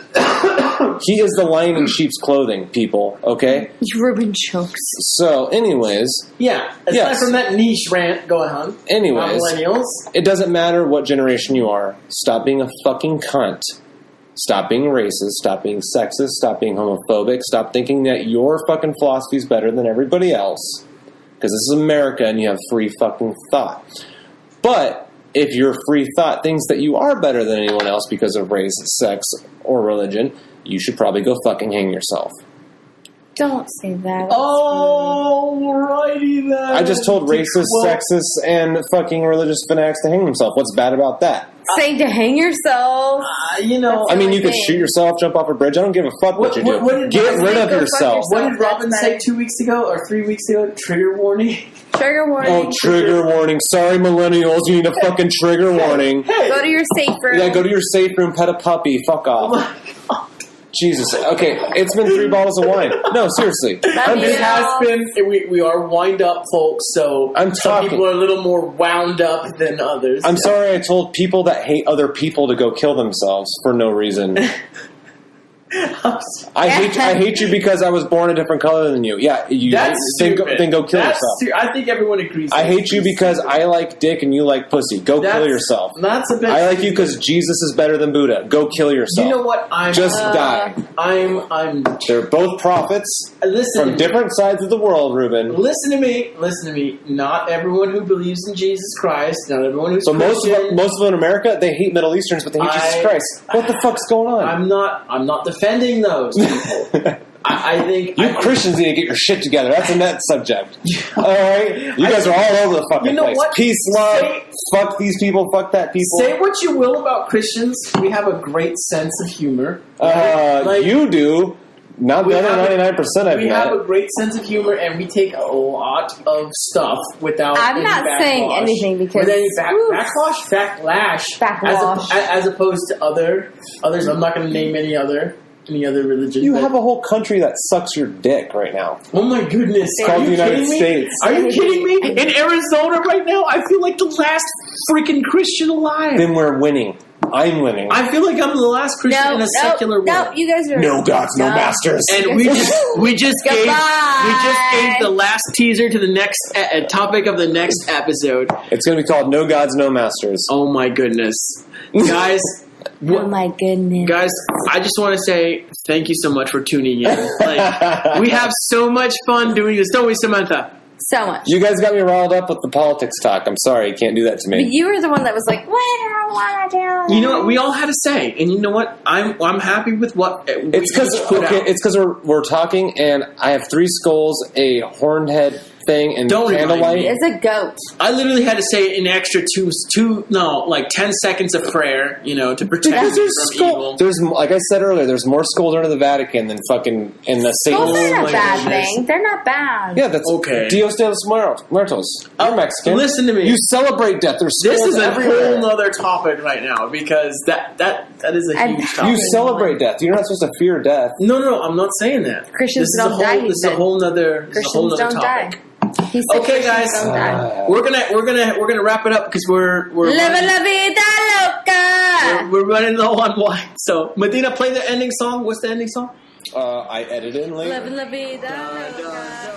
He is the lion in sheep's clothing, people, okay? Reuben chokes. So, anyways, Yeah. Aside Yes. from that niche rant, go on. anyways, Millennials. it doesn't matter what generation you are. Stop being a fucking cunt. Stop being racist. Stop being sexist. Stop being homophobic. Stop thinking that your fucking philosophy is better than everybody else. Because this is America and you have free fucking thought. But if your free thought thinks that you are better than anyone else because of race, sex, or religion, you should probably go fucking hang yourself. Don't say that. Alrighty then. I just told racist, sexist, and fucking religious fanatics to hang themselves. What's bad about that? Say to hang yourself. You know. I mean, you could thing. shoot yourself, jump off a bridge. I don't give a fuck what you do. what did Get Robin rid say? of Go fuck yourself. What did That's Robin say better. 2 weeks ago or 3 weeks ago? Trigger warning. Trigger warning. Oh, trigger warning. Sorry, millennials. You need a fucking trigger warning. Hey. Go to your safe room. Yeah, go to your safe room, pet a puppy. Fuck Oh off. my God. Jesus. Okay, it's been 3 bottles of wine. No, seriously. Love This you. has been. We are wind up folks, so I'm some talking. people are a little more wound up than others. I'm sorry I told people that hate other people to go kill themselves for no reason. I hate you because I was born a different color than you. Yeah, you That's then stupid. go kill yourself. I think everyone agrees. I hate you because I like dick and you like pussy. Go kill yourself. That's a bit. I like you because Jesus is better than Buddha. Go kill yourself. You know what? Just die. I'm. They're both prophets Listen. from different sides of the world, Reuben. Listen to me. Listen to me. Not everyone who believes in Jesus Christ. Not everyone who's So most Christian. of them in America, they hate Middle Easterns, but they hate Jesus Christ. What the fuck's going on? I'm not defending those people. I think You Christians need to get your shit together. That's a net subject. All right, you guys are all over the fucking You know place. what? Peace, love. Say- Fuck these people. Fuck that people. Say what you will about Christians. We have a great sense of humor. Like, you do. Not we the other have a- 99% I've we have met. a great sense of humor, and we take a lot of stuff without. I'm any not saying backlash. anything because- With any Oof. backlash, Backlash. as opposed to others. I'm not going to name any other religion. You but- have a whole country that sucks your dick right now. Oh my goodness! It's called Are the you United kidding me? States. Are you kidding me? In Arizona right now, I feel like the last freaking Christian alive. Then we're winning. I'm winning. I feel like I'm the last Christian in a secular no, world. you guys are No gods, no masters. And we just gave Goodbye. the last teaser to the next topic of the next episode. It's going to be called No Gods, No Masters. Oh my goodness, guys! Oh my goodness. Guys, I just want to say thank you so much for tuning in. Like, we have so much fun doing this, don't we, Samantha? So much. You guys got me riled up with the politics talk. I'm sorry, you can't do that to But me. you were the one that was like, what do I want to do? You know what? We all had a say, and you know what? I'm happy with what It's because out. we're talking, and I have 3 skulls, a horned head thing, and Don't remind candlelight. me. It's a goat. I literally had to say an extra 10 seconds of prayer, to protect Because me from evil. there's, like I said earlier, there's more skulls under the Vatican than fucking in the Skulls Satan's. are my a bad goodness. thing. They're not bad. Yeah, that's Okay. Dios de los Muertos. You're Mexican. Listen to me. You celebrate death. There's skulls This is a everywhere. whole nother topic right now because that is a huge topic. You celebrate death. You're not supposed to fear death. No, I'm not saying that. Christians this is don't die, he This is a said. whole nother. Christians don't topic. die. He said Okay, Christians guys. don't die. We're gonna wrap it up because we're Live la vida loca. we're running low on wine. So Medina, play the ending song. What's the ending song? I edited in later. Live la vida loca.